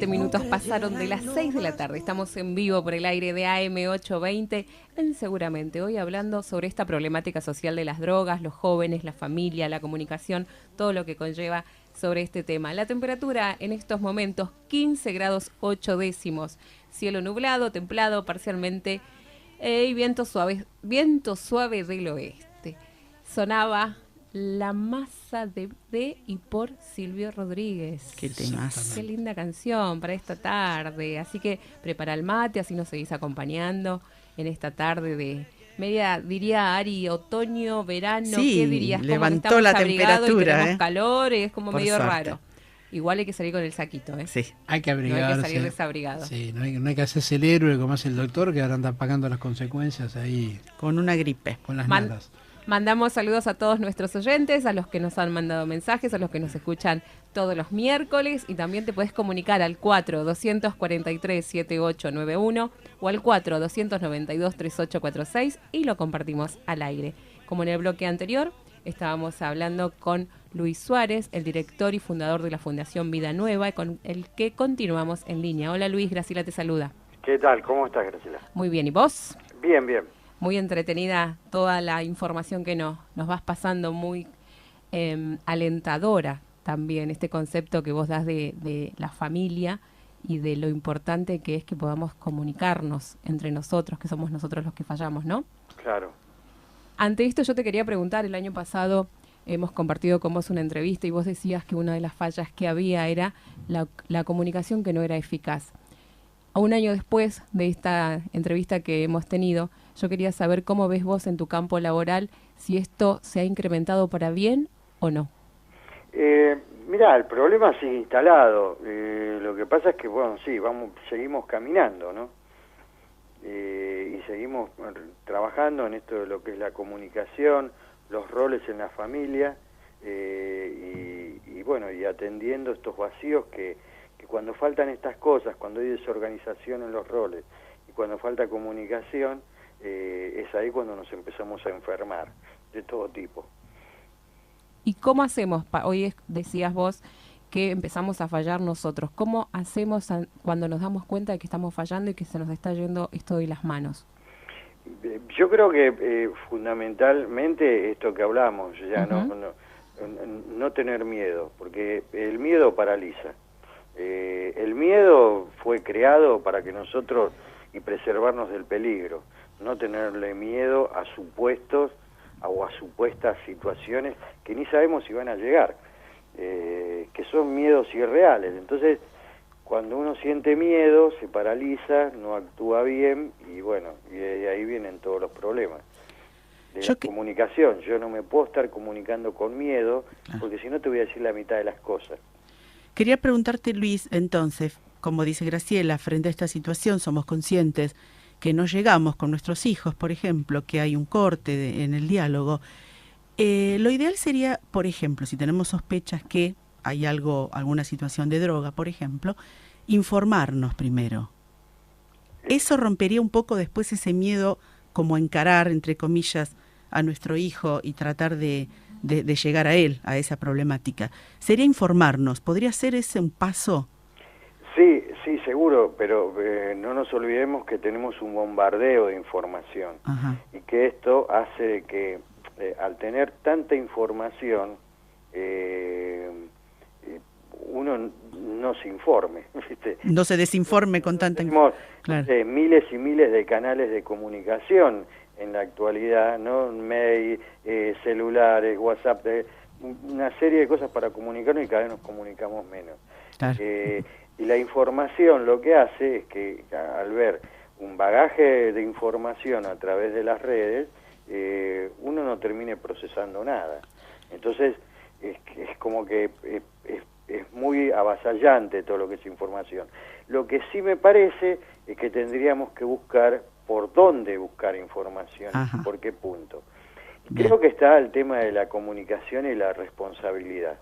Minutos pasaron de las 6 de la tarde. Estamos en vivo por el aire de AM820 en Seguramente. Hoy hablando sobre esta problemática social de las drogas, los jóvenes, la familia, la comunicación, todo lo que conlleva sobre este tema. La temperatura en estos momentos 15 grados 8 décimos. Cielo nublado, templado parcialmente y viento suave del oeste. Sonaba La Masa de y por Silvio Rodríguez. Qué temas. Qué linda canción para esta tarde. Así que prepara el mate, así nos seguís acompañando en esta tarde de media, diría Ari, otoño, verano. Sí, ¿qué dirías? levantó la temperatura. Y tenemos calor, es como por medio suerte. raro. Igual hay que salir con el saquito, ¿eh? Sí. Hay que No abrigarse. hay que salir desabrigado. Sí, no hay que hacerse el héroe como hace el doctor, que ahora anda pagando las consecuencias ahí Con una gripe. con las nadas. Mandamos saludos a todos nuestros oyentes, a los que nos han mandado mensajes, a los que nos escuchan todos los miércoles, y también te puedes comunicar al 4-243-7891 o al 4-292-3846 y lo compartimos al aire. Como en el bloque anterior, estábamos hablando con Luis Suárez, el director y fundador de la Fundación Vida Nueva, con el que continuamos en línea. Hola Luis, Graciela te saluda. ¿Qué tal? ¿Cómo estás, Graciela? Muy bien, ¿y vos? Bien, bien. Muy entretenida toda la información que nos vas pasando, muy alentadora también este concepto que vos das de la familia y de lo importante que es que podamos comunicarnos entre nosotros, que somos nosotros los que fallamos, ¿no? Claro. Ante esto yo te quería preguntar, el año pasado hemos compartido con vos una entrevista y vos decías que una de las fallas que había era la comunicación que no era eficaz. A un año después de esta entrevista que hemos tenido, yo quería saber cómo ves vos en tu campo laboral, si esto se ha incrementado para bien o no. Mirá, el problema sigue instalado. Lo que pasa es que, bueno, sí, seguimos caminando, ¿no? Y seguimos trabajando en esto de lo que es la comunicación, los roles en la familia, y bueno, y atendiendo estos vacíos que cuando faltan estas cosas, cuando hay desorganización en los roles y cuando falta comunicación, es ahí cuando nos empezamos a enfermar de todo tipo. ¿Y cómo hacemos? Hoy decías vos que empezamos a fallar nosotros. ¿Cómo hacemos cuando nos damos cuenta de que estamos fallando y que se nos está yendo esto de las manos? Yo creo que fundamentalmente esto que hablamos, ya no tener miedo, porque el miedo paraliza. El miedo fue creado para que nosotros, y preservarnos del peligro, no tenerle miedo a supuestos o a supuestas situaciones que ni sabemos si van a llegar, que son miedos irreales. Entonces, cuando uno siente miedo, se paraliza, no actúa bien, y bueno, y de ahí vienen todos los problemas. De la comunicación, yo no me puedo estar comunicando con miedo, porque si no te voy a decir la mitad de las cosas. Quería preguntarte, Luis, entonces, como dice Graciela, frente a esta situación somos conscientes que no llegamos con nuestros hijos, por ejemplo, que hay un corte en el diálogo. Lo ideal sería, por ejemplo, si tenemos sospechas que hay alguna situación de droga, por ejemplo, informarnos primero. Eso rompería un poco después ese miedo como a encarar, entre comillas, a nuestro hijo y tratar de llegar a él, a esa problemática. Sería informarnos, ¿podría ser ese un paso? Sí, seguro, pero no nos olvidemos que tenemos un bombardeo de información. Ajá. Y que esto hace que al tener tanta información uno no se informe, ¿viste? No se desinforme con tanta información. Claro. Miles y miles de canales de comunicación en la actualidad, ¿no? Mail, celulares, WhatsApp, una serie de cosas para comunicarnos, y cada vez nos comunicamos menos. Claro. Y la información lo que hace es que al ver un bagaje de información a través de las redes, uno no termine procesando nada. Entonces, es como que es muy avasallante todo lo que es información. Lo que sí me parece es que tendríamos que buscar por dónde buscar información, y por qué punto. Creo que está el tema de la comunicación y la responsabilidad,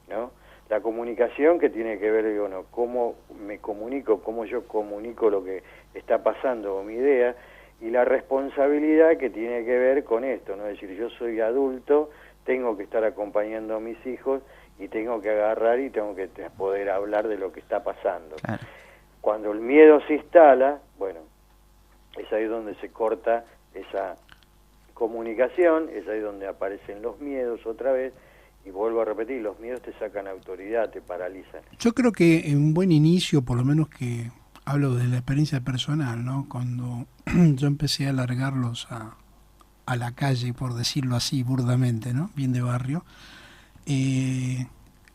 ¿no? La comunicación que tiene que ver, bueno, cómo me comunico, cómo yo comunico lo que está pasando o mi idea, y la responsabilidad que tiene que ver con esto, ¿no? Es decir, yo soy adulto, tengo que estar acompañando a mis hijos y tengo que agarrar y tengo que poder hablar de lo que está pasando. Claro. Cuando el miedo se instala, bueno, es ahí donde se corta esa comunicación, es ahí donde aparecen los miedos otra vez, y vuelvo a repetir, los miedos te sacan autoridad, te paralizan. Yo creo que en un buen inicio, por lo menos que hablo de la experiencia personal, ¿no? Cuando yo empecé a largarlos a la calle, por decirlo así, burdamente, ¿no? Bien de barrio,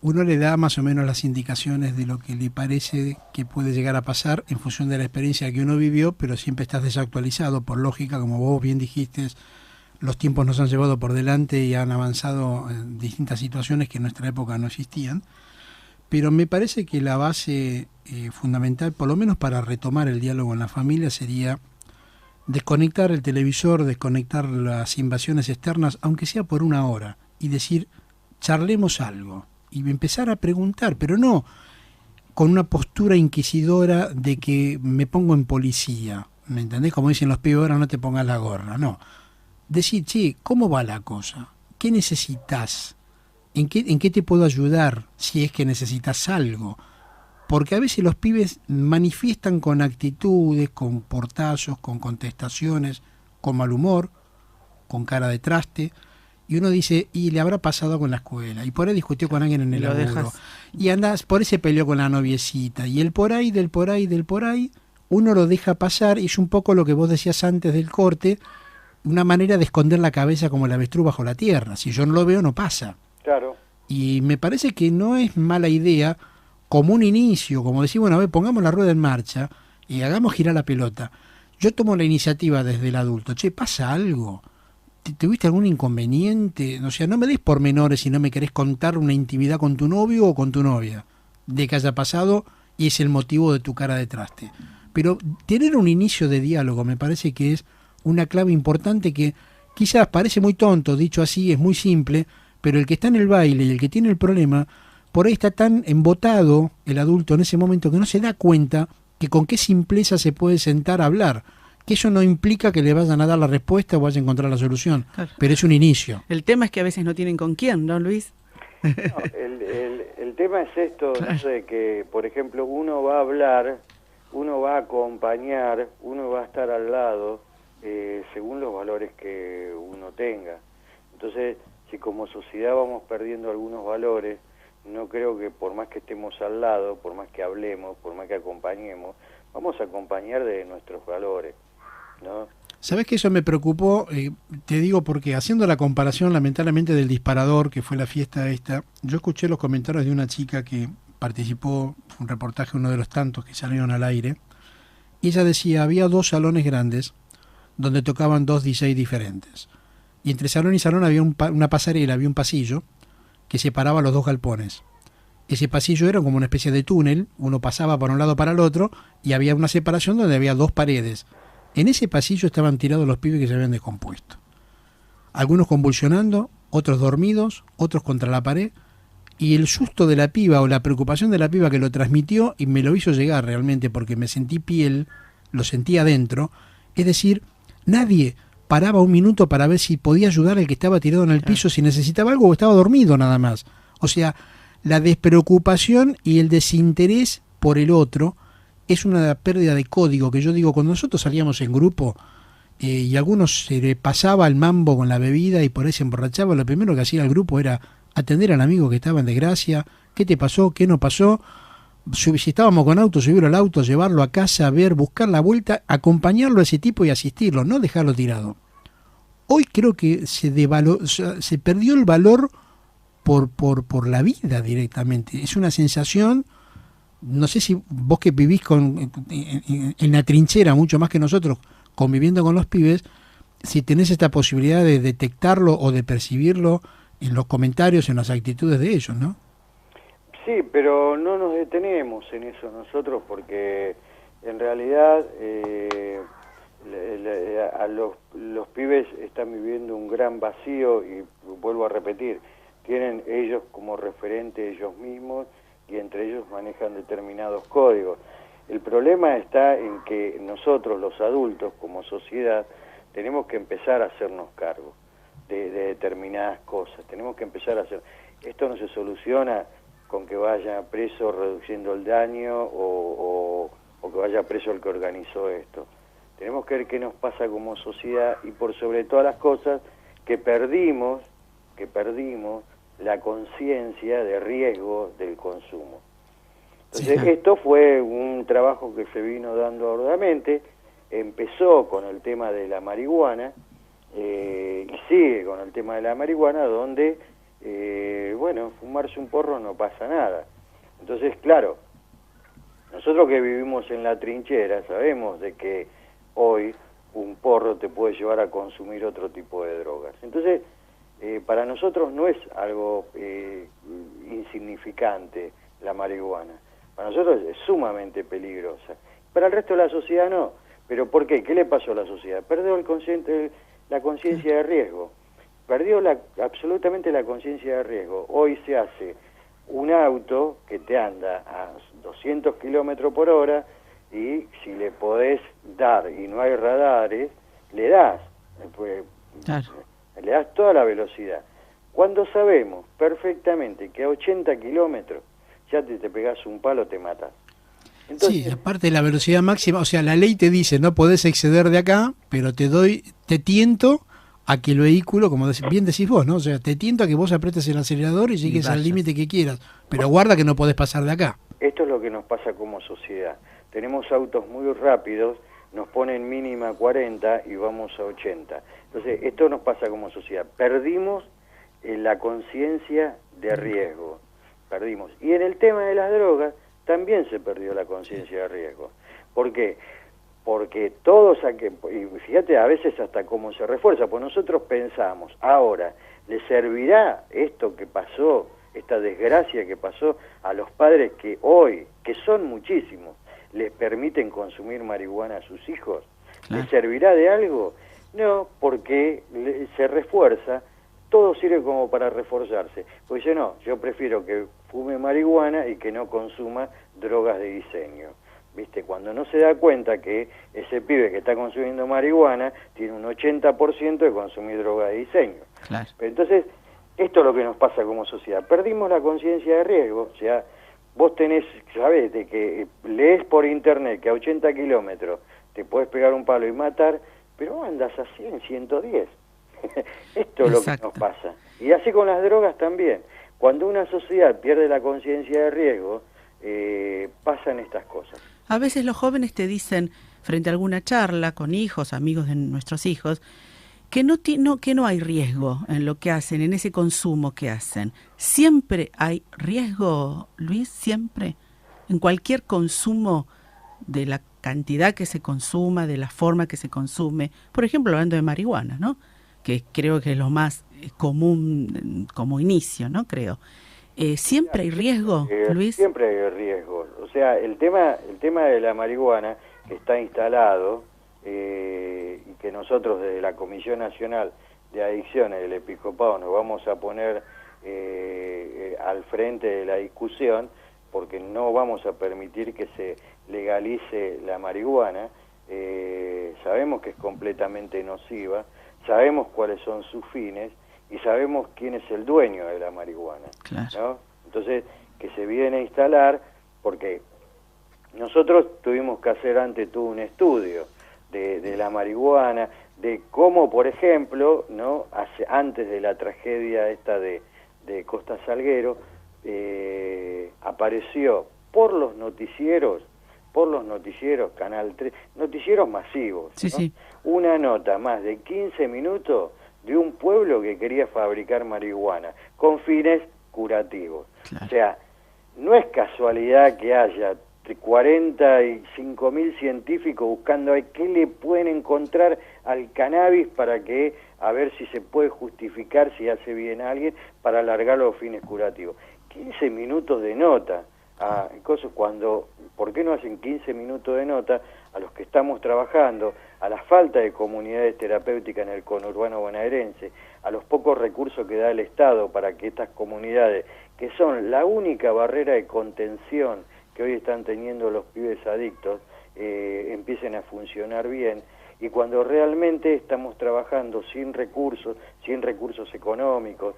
uno le da más o menos las indicaciones de lo que le parece que puede llegar a pasar en función de la experiencia que uno vivió, pero siempre estás desactualizado, por lógica, como vos bien dijiste, los tiempos nos han llevado por delante y han avanzado en distintas situaciones que en nuestra época no existían, pero me parece que la base fundamental, por lo menos para retomar el diálogo en la familia, sería desconectar el televisor, desconectar las invasiones externas, aunque sea por una hora, y decir, charlemos algo, y empezar a preguntar, pero no con una postura inquisidora de que me pongo en policía, ¿me entendés? Como dicen los pibes ahora, no te pongas la gorra, no. Decir, che, ¿cómo va la cosa? ¿Qué necesitas? ¿En qué te puedo ayudar si es que necesitas algo? Porque a veces los pibes manifiestan con actitudes, con portazos, con contestaciones, con mal humor, con cara de traste, y uno dice, y le habrá pasado con la escuela, y por ahí discutió con alguien en el laburo, y andás, por ahí se peleó con la noviecita, y el por ahí, del por ahí, uno lo deja pasar, y es un poco lo que vos decías antes del corte, una manera de esconder la cabeza como el avestruz bajo la tierra. Si yo no lo veo, no pasa. Claro. Y me parece que no es mala idea, como un inicio, como decir, bueno, a ver, pongamos la rueda en marcha y hagamos girar la pelota. Yo tomo la iniciativa desde el adulto. Che, ¿pasa algo? ¿Tuviste algún inconveniente? O sea, no me des pormenores si no me querés contar una intimidad con tu novio o con tu novia, de que haya pasado y es el motivo de tu cara de traste. Pero tener un inicio de diálogo me parece que es una clave importante que quizás parece muy tonto, dicho así, es muy simple, pero el que está en el baile y el que tiene el problema, por ahí está tan embotado el adulto en ese momento que no se da cuenta que con qué simpleza se puede sentar a hablar, que eso no implica que le vayan a dar la respuesta o vaya a encontrar la solución, claro. Pero es un inicio. El tema es que a veces no tienen con quién, ¿no, Luis? No, el tema es esto, claro. ¿No? De que, por ejemplo, uno va a hablar, uno va a acompañar, uno va a estar al lado, según los valores que uno tenga. Entonces, si como sociedad vamos perdiendo algunos valores, no creo que por más que estemos al lado, por más que hablemos, por más que acompañemos, vamos a acompañar de nuestros valores, ¿no? ¿Sabés que eso me preocupó? Te digo porque haciendo la comparación lamentablemente del disparador, que fue la fiesta esta, yo escuché los comentarios de una chica que participó, un reportaje, uno de los tantos que salieron al aire, y ella decía, había 2 salones grandes donde tocaban 2 DJs diferentes. Y entre salón y salón había una pasarela, había un pasillo que separaba los 2 galpones. Ese pasillo era como una especie de túnel, uno pasaba por un lado para el otro y había una separación donde había 2 paredes. En ese pasillo estaban tirados los pibes que se habían descompuesto. Algunos convulsionando, otros dormidos, otros contra la pared, y el susto de la piba o la preocupación de la piba que lo transmitió y me lo hizo llegar realmente porque me sentí piel, lo sentí adentro, es decir, nadie paraba un minuto para ver si podía ayudar al que estaba tirado en el piso, si necesitaba algo o estaba dormido nada más. O sea, la despreocupación y el desinterés por el otro es una pérdida de código que yo digo, cuando nosotros salíamos en grupo y a algunos se le pasaba el mambo con la bebida y por ahí se emborrachaba, lo primero que hacía el grupo era atender al amigo que estaba en desgracia, qué te pasó, qué no pasó, si estábamos con auto, subirlo al auto, llevarlo a casa, ver, buscar la vuelta, acompañarlo a ese tipo y asistirlo, no dejarlo tirado. Hoy creo que se perdió el valor por la vida directamente. Es una sensación no sé si vos que vivís en la trinchera mucho más que nosotros, conviviendo con los pibes, si tenés esta posibilidad de detectarlo o de percibirlo en los comentarios, en las actitudes de ellos, ¿no? Sí, pero no nos detenemos en eso nosotros porque en realidad los pibes están viviendo un gran vacío y vuelvo a repetir, tienen ellos como referente ellos mismos y entre ellos manejan determinados códigos. El problema está en que nosotros los adultos como sociedad tenemos que empezar a hacernos cargo de determinadas cosas, tenemos que empezar a hacer, esto no se soluciona con que vaya preso reduciendo el daño o que vaya preso el que organizó esto. Tenemos que ver qué nos pasa como sociedad y por sobre todas las cosas que perdimos la conciencia de riesgo del consumo. Entonces esto fue un trabajo que se vino dando arduamente, empezó con el tema de la marihuana y sigue con el tema de la marihuana donde fumarse un porro no pasa nada. Entonces, claro, nosotros que vivimos en la trinchera sabemos de que hoy un porro te puede llevar a consumir otro tipo de drogas. Entonces, para nosotros no es algo insignificante la marihuana. Para nosotros es sumamente peligrosa. Para el resto de la sociedad no. ¿Pero por qué? ¿Qué le pasó a la sociedad? Perdió la conciencia de riesgo. Perdió absolutamente la conciencia de riesgo. Hoy se hace un auto que te anda a 200 kilómetros por hora y si le podés dar y no hay radares, le das. Le das toda la velocidad. Cuando sabemos perfectamente que a 80 kilómetros ya te pegás un palo, te matas. Entonces, sí, aparte de la velocidad máxima, o sea, la ley te dice no podés exceder de acá, pero te tiento a que el vehículo, como bien decís vos, ¿no? O sea, te tiento a que vos apretes el acelerador y llegues al límite que quieras, pero guarda que no podés pasar de acá. Esto es lo que nos pasa como sociedad. Tenemos autos muy rápidos, nos ponen mínima 40 y vamos a 80. Entonces, esto nos pasa como sociedad. Perdimos la conciencia de riesgo. Perdimos. Y en el tema de las drogas también se perdió la conciencia de riesgo. ¿Por qué? Porque todos, y fíjate a veces hasta cómo se refuerza, pues nosotros pensamos, ahora, ¿le servirá esto que pasó, esta desgracia que pasó a los padres que hoy, que son muchísimos, les permiten consumir marihuana a sus hijos? Claro. ¿Les servirá de algo? No, porque se refuerza, todo sirve como para reforzarse. Pues yo prefiero que fume marihuana y que no consuma drogas de diseño. ¿Viste? Cuando no se da cuenta que ese pibe que está consumiendo marihuana tiene un 80% de consumir droga de diseño. Claro. Entonces, esto es lo que nos pasa como sociedad. Perdimos la conciencia de riesgo. O sea, vos sabés de que lees por internet que a 80 kilómetros te puedes pegar un palo y matar, pero andas a 100, 110. Esto es lo que nos pasa. Y así con las drogas también. Cuando una sociedad pierde la conciencia de riesgo, pasan estas cosas. A veces los jóvenes te dicen, frente a alguna charla con hijos, amigos de nuestros hijos, que no hay riesgo en lo que hacen, en ese consumo que hacen. Siempre hay riesgo, Luis, siempre. En cualquier consumo, de la cantidad que se consuma, de la forma que se consume. Por ejemplo, hablando de marihuana, ¿no? Que creo que es lo más común como inicio, ¿no? Creo. ¿Siempre hay riesgo, Luis? Siempre hay riesgo. O sea, el tema de la marihuana que está instalado y que nosotros desde la Comisión Nacional de Adicciones del Episcopado nos vamos a poner al frente de la discusión porque no vamos a permitir que se legalice la marihuana. Sabemos que es completamente nociva, sabemos cuáles son sus fines y sabemos quién es el dueño de la marihuana, claro, ¿no? Entonces, que se viene a instalar, porque nosotros tuvimos que hacer antes todo un estudio de la marihuana, de cómo, por ejemplo, ¿no? Antes de la tragedia esta de Costa Salguero, apareció por los noticieros, Canal 3, noticieros masivos, sí, ¿no? Sí. Una nota más de 15 minutos de un pueblo que quería fabricar marihuana con fines curativos. Claro. O sea, no es casualidad que haya 45.000 científicos buscando a ver qué le pueden encontrar al cannabis para que, a ver si se puede justificar si hace bien a alguien para alargar los fines curativos. 15 minutos de nota. ¿Por qué no hacen 15 minutos de nota a los que estamos trabajando, a la falta de comunidades terapéuticas en el conurbano bonaerense, a los pocos recursos que da el Estado para que estas comunidades, que son la única barrera de contención que hoy están teniendo los pibes adictos, empiecen a funcionar bien? Y cuando realmente estamos trabajando sin recursos económicos,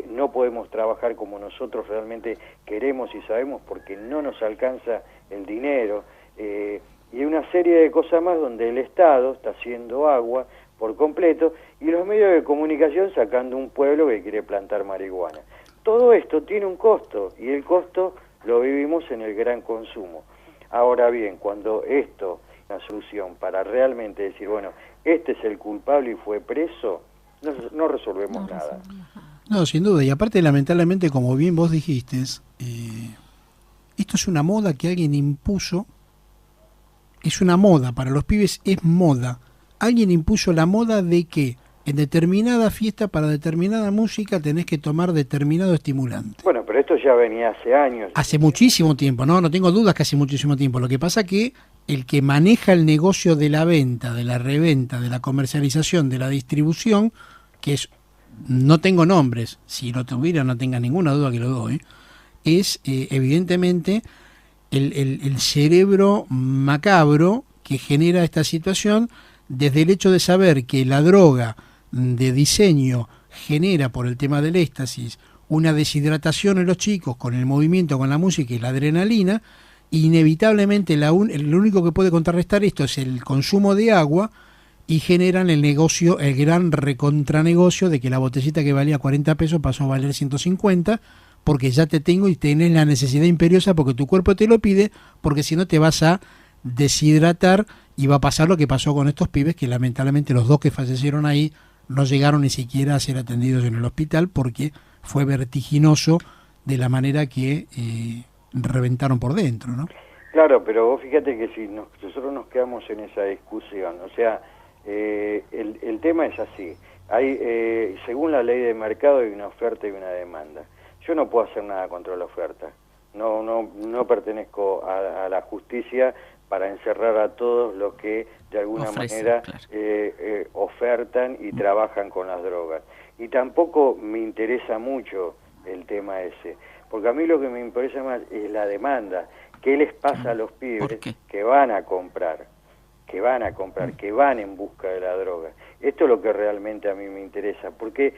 no podemos trabajar como nosotros realmente queremos y sabemos porque no nos alcanza el dinero, y una serie de cosas más donde el Estado está haciendo agua por completo y los medios de comunicación sacando un pueblo que quiere plantar marihuana. Todo esto tiene un costo y el costo lo vivimos en el gran consumo. Ahora bien, cuando esto una solución para realmente decir, bueno, este es el culpable y fue preso, no resolvemos nada. No, sin duda, y aparte lamentablemente, como bien vos dijiste, esto es una moda que alguien impuso, es una moda, para los pibes es moda. Alguien impuso la moda de que en determinada fiesta, para determinada música, tenés que tomar determinado estimulante. Bueno, pero esto ya venía hace años. Hace muchísimo tiempo, no tengo dudas que hace muchísimo tiempo. Lo que pasa que el que maneja el negocio de la venta, de la reventa, de la comercialización, de la distribución, que es, no tengo nombres, si lo tuviera no tenga ninguna duda que lo doy, es evidentemente el cerebro macabro que genera esta situación, desde el hecho de saber que la droga de diseño genera, por el tema del éxtasis, una deshidratación en los chicos con el movimiento, con la música y la adrenalina. Inevitablemente lo único que puede contrarrestar esto es el consumo de agua, y generan el negocio, el gran recontranegocio de que la botellita que valía 40 pesos pasó a valer 150, porque ya te tengo y tenés la necesidad imperiosa porque tu cuerpo te lo pide, porque si no te vas a deshidratar y va a pasar lo que pasó con estos pibes, que lamentablemente los dos que fallecieron ahí no llegaron ni siquiera a ser atendidos en el hospital porque fue vertiginoso de la manera que reventaron por dentro, ¿no? Claro, pero vos fíjate que si nosotros nos quedamos en esa discusión, o sea, el tema es así, hay según la ley de mercado hay una oferta y una demanda. Yo no puedo hacer nada contra la oferta, no pertenezco a la justicia para encerrar a todos los que de alguna manera ofertan y trabajan con las drogas. Y tampoco me interesa mucho el tema ese, porque a mí lo que me interesa más es la demanda. ¿Qué les pasa a los pibes que van a comprar, que van en busca de la droga? Esto es lo que realmente a mí me interesa, porque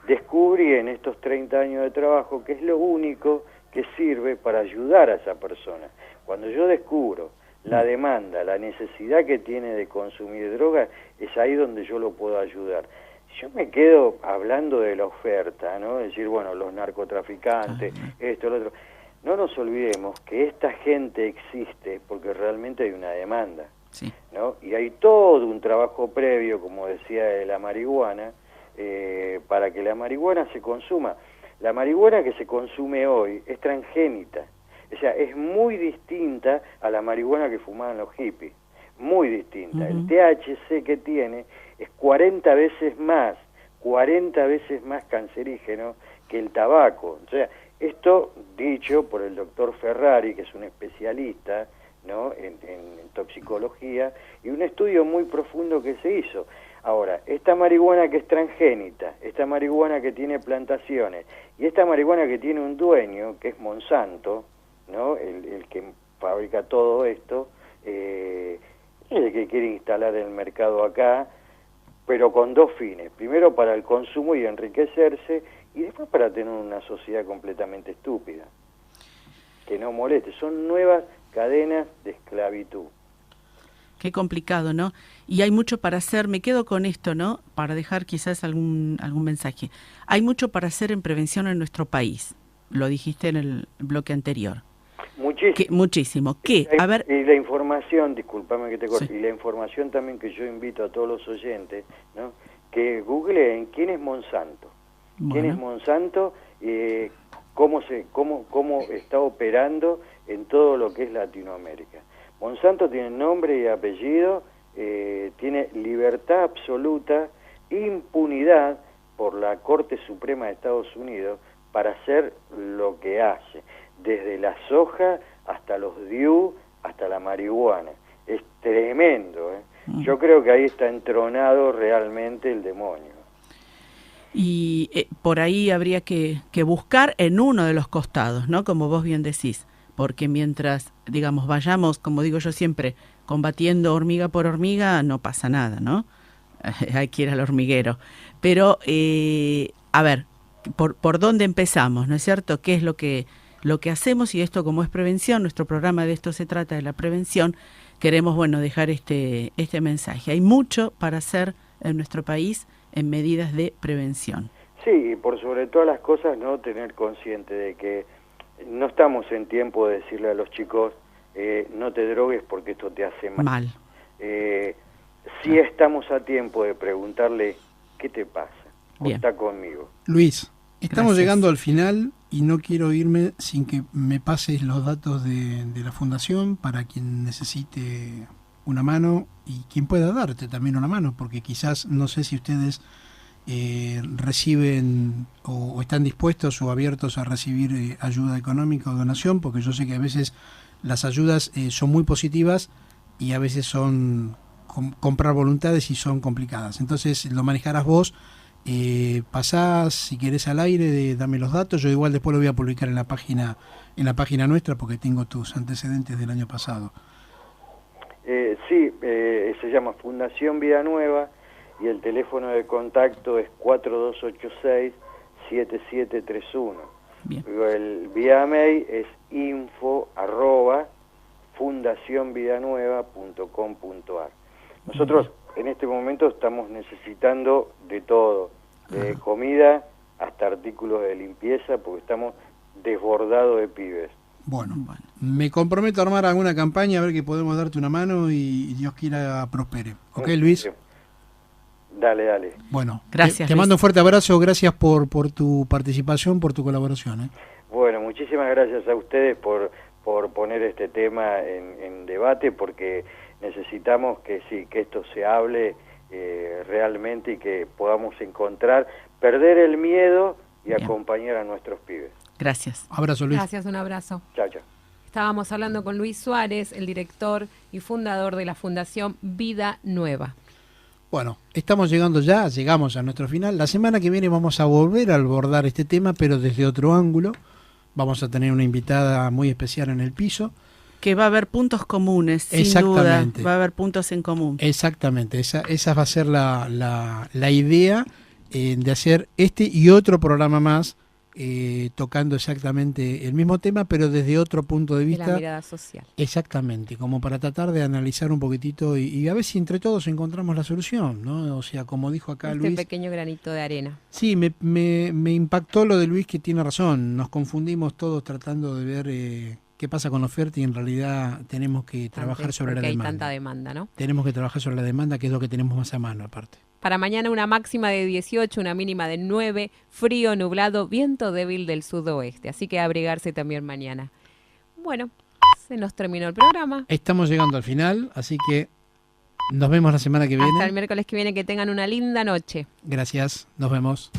descubrí en estos 30 años de trabajo que es lo único que sirve para ayudar a esa persona. Cuando yo descubro la demanda, la necesidad que tiene de consumir droga, es ahí donde yo lo puedo ayudar. Yo me quedo hablando de la oferta, ¿no? Es decir, bueno, los narcotraficantes, esto, lo otro. No nos olvidemos que esta gente existe porque realmente hay una demanda, ¿no? Y hay todo un trabajo previo, como decía, de la marihuana, para que la marihuana se consuma. La marihuana que se consume hoy es transgénita, o sea, es muy distinta a la marihuana que fumaban los hippies, muy distinta. El THC que tiene es 40 veces más cancerígeno que el tabaco. O sea, esto dicho por el doctor Ferrari, que es un especialista, ¿no?, en toxicología, y un estudio muy profundo que se hizo. Ahora, esta marihuana que es transgénita, esta marihuana que tiene plantaciones, y esta marihuana que tiene un dueño, que es Monsanto, ¿no?, el que fabrica todo esto, es el que quiere instalar el mercado acá, pero con dos fines. Primero para el consumo y enriquecerse, y después para tener una sociedad completamente estúpida, que no moleste. Son nuevas cadenas de esclavitud. Qué complicado, ¿no? Y hay mucho para hacer. Me quedo con esto, ¿no? Para dejar quizás algún mensaje. Hay mucho para hacer en prevención en nuestro país. Lo dijiste en el bloque anterior. Muchísimo. ¿Qué? A ver. Y la información, discúlpame que te corte, y la información también que yo invito a todos los oyentes, ¿no?, que googleen quién es Monsanto. Bueno. ¿Quién es Monsanto? cómo está operando en todo lo que es Latinoamérica. Monsanto tiene nombre y apellido, tiene libertad absoluta, impunidad por la Corte Suprema de Estados Unidos para hacer lo que hace, desde la soja hasta los DIU, hasta la marihuana. Es tremendo, ¿eh? Yo creo que ahí está entronado realmente el demonio. Y por ahí habría que buscar en uno de los costados, ¿no? Como vos bien decís, porque mientras, digamos, vayamos, como digo yo siempre, combatiendo hormiga por hormiga, no pasa nada, ¿no? Hay que ir al hormiguero. Pero, a ver, ¿por dónde empezamos, no es cierto? ¿Qué es lo que hacemos? Y esto, como es prevención, nuestro programa de esto se trata, de la prevención, queremos, bueno, dejar este mensaje. Hay mucho para hacer en nuestro país en medidas de prevención. Sí, y por sobre todas las cosas, no tener consciente de que no estamos en tiempo de decirle a los chicos, no te drogues porque esto te hace mal. Sí estamos a tiempo de preguntarle, ¿qué te pasa? Está conmigo. Luis, estamos Gracias. llegando al final y no quiero irme sin que me pases los datos de la fundación para quien necesite una mano y quien pueda darte también una mano, porque quizás, no sé si ustedes reciben o están dispuestos o abiertos a recibir ayuda económica o donación, porque yo sé que a veces las ayudas son muy positivas y a veces son comprar voluntades y son complicadas. Entonces lo manejarás vos, pasás si querés al aire, dame los datos, yo igual después lo voy a publicar en la página nuestra porque tengo tus antecedentes del año pasado. Sí, se llama Fundación Vida Nueva y el teléfono de contacto es 4286-7731. Bien. El vía mail es info@fundacionvidanueva.com.ar. Nosotros en este momento estamos necesitando de todo, de comida hasta artículos de limpieza, porque estamos desbordados de pibes. Bueno, me comprometo a armar alguna campaña, a ver que podemos darte una mano y Dios quiera prospere. ¿Ok, Luis? Dale. Bueno, gracias. Te mando un fuerte abrazo, gracias por tu participación, por tu colaboración. Bueno, muchísimas gracias a ustedes por poner este tema en debate, porque necesitamos que esto se hable realmente y que podamos perder el miedo y Bien. acompañar a nuestros pibes. Gracias. Abrazo, Luis. Gracias, un abrazo. Chao. Estábamos hablando con Luis Suárez, el director y fundador de la Fundación Vida Nueva. Bueno, llegamos a nuestro final. La semana que viene vamos a volver a abordar este tema, pero desde otro ángulo. Vamos a tener una invitada muy especial en el piso. Que va a haber puntos comunes, sin duda. Va a haber puntos en común. Exactamente, esa va a ser la idea de hacer este y otro programa más, tocando exactamente el mismo tema, pero desde otro punto de vista. De la mirada social. Exactamente, como para tratar de analizar un poquitito y a ver si entre todos encontramos la solución, ¿no? O sea, como dijo acá Luis. Pequeño granito de arena. Sí, me impactó lo de Luis, que tiene razón. Nos confundimos todos tratando de ver qué pasa con la oferta y en realidad tenemos que trabajar sobre la demanda. Hay tanta demanda, ¿no? Tenemos que trabajar sobre la demanda, que es lo que tenemos más a mano aparte. Para mañana una máxima de 18, una mínima de 9, frío, nublado, viento débil del sudoeste. Así que abrigarse también mañana. Bueno, se nos terminó el programa. Estamos llegando al final, así que nos vemos la semana que viene. Hasta el miércoles que viene, que tengan una linda noche. Gracias, nos vemos.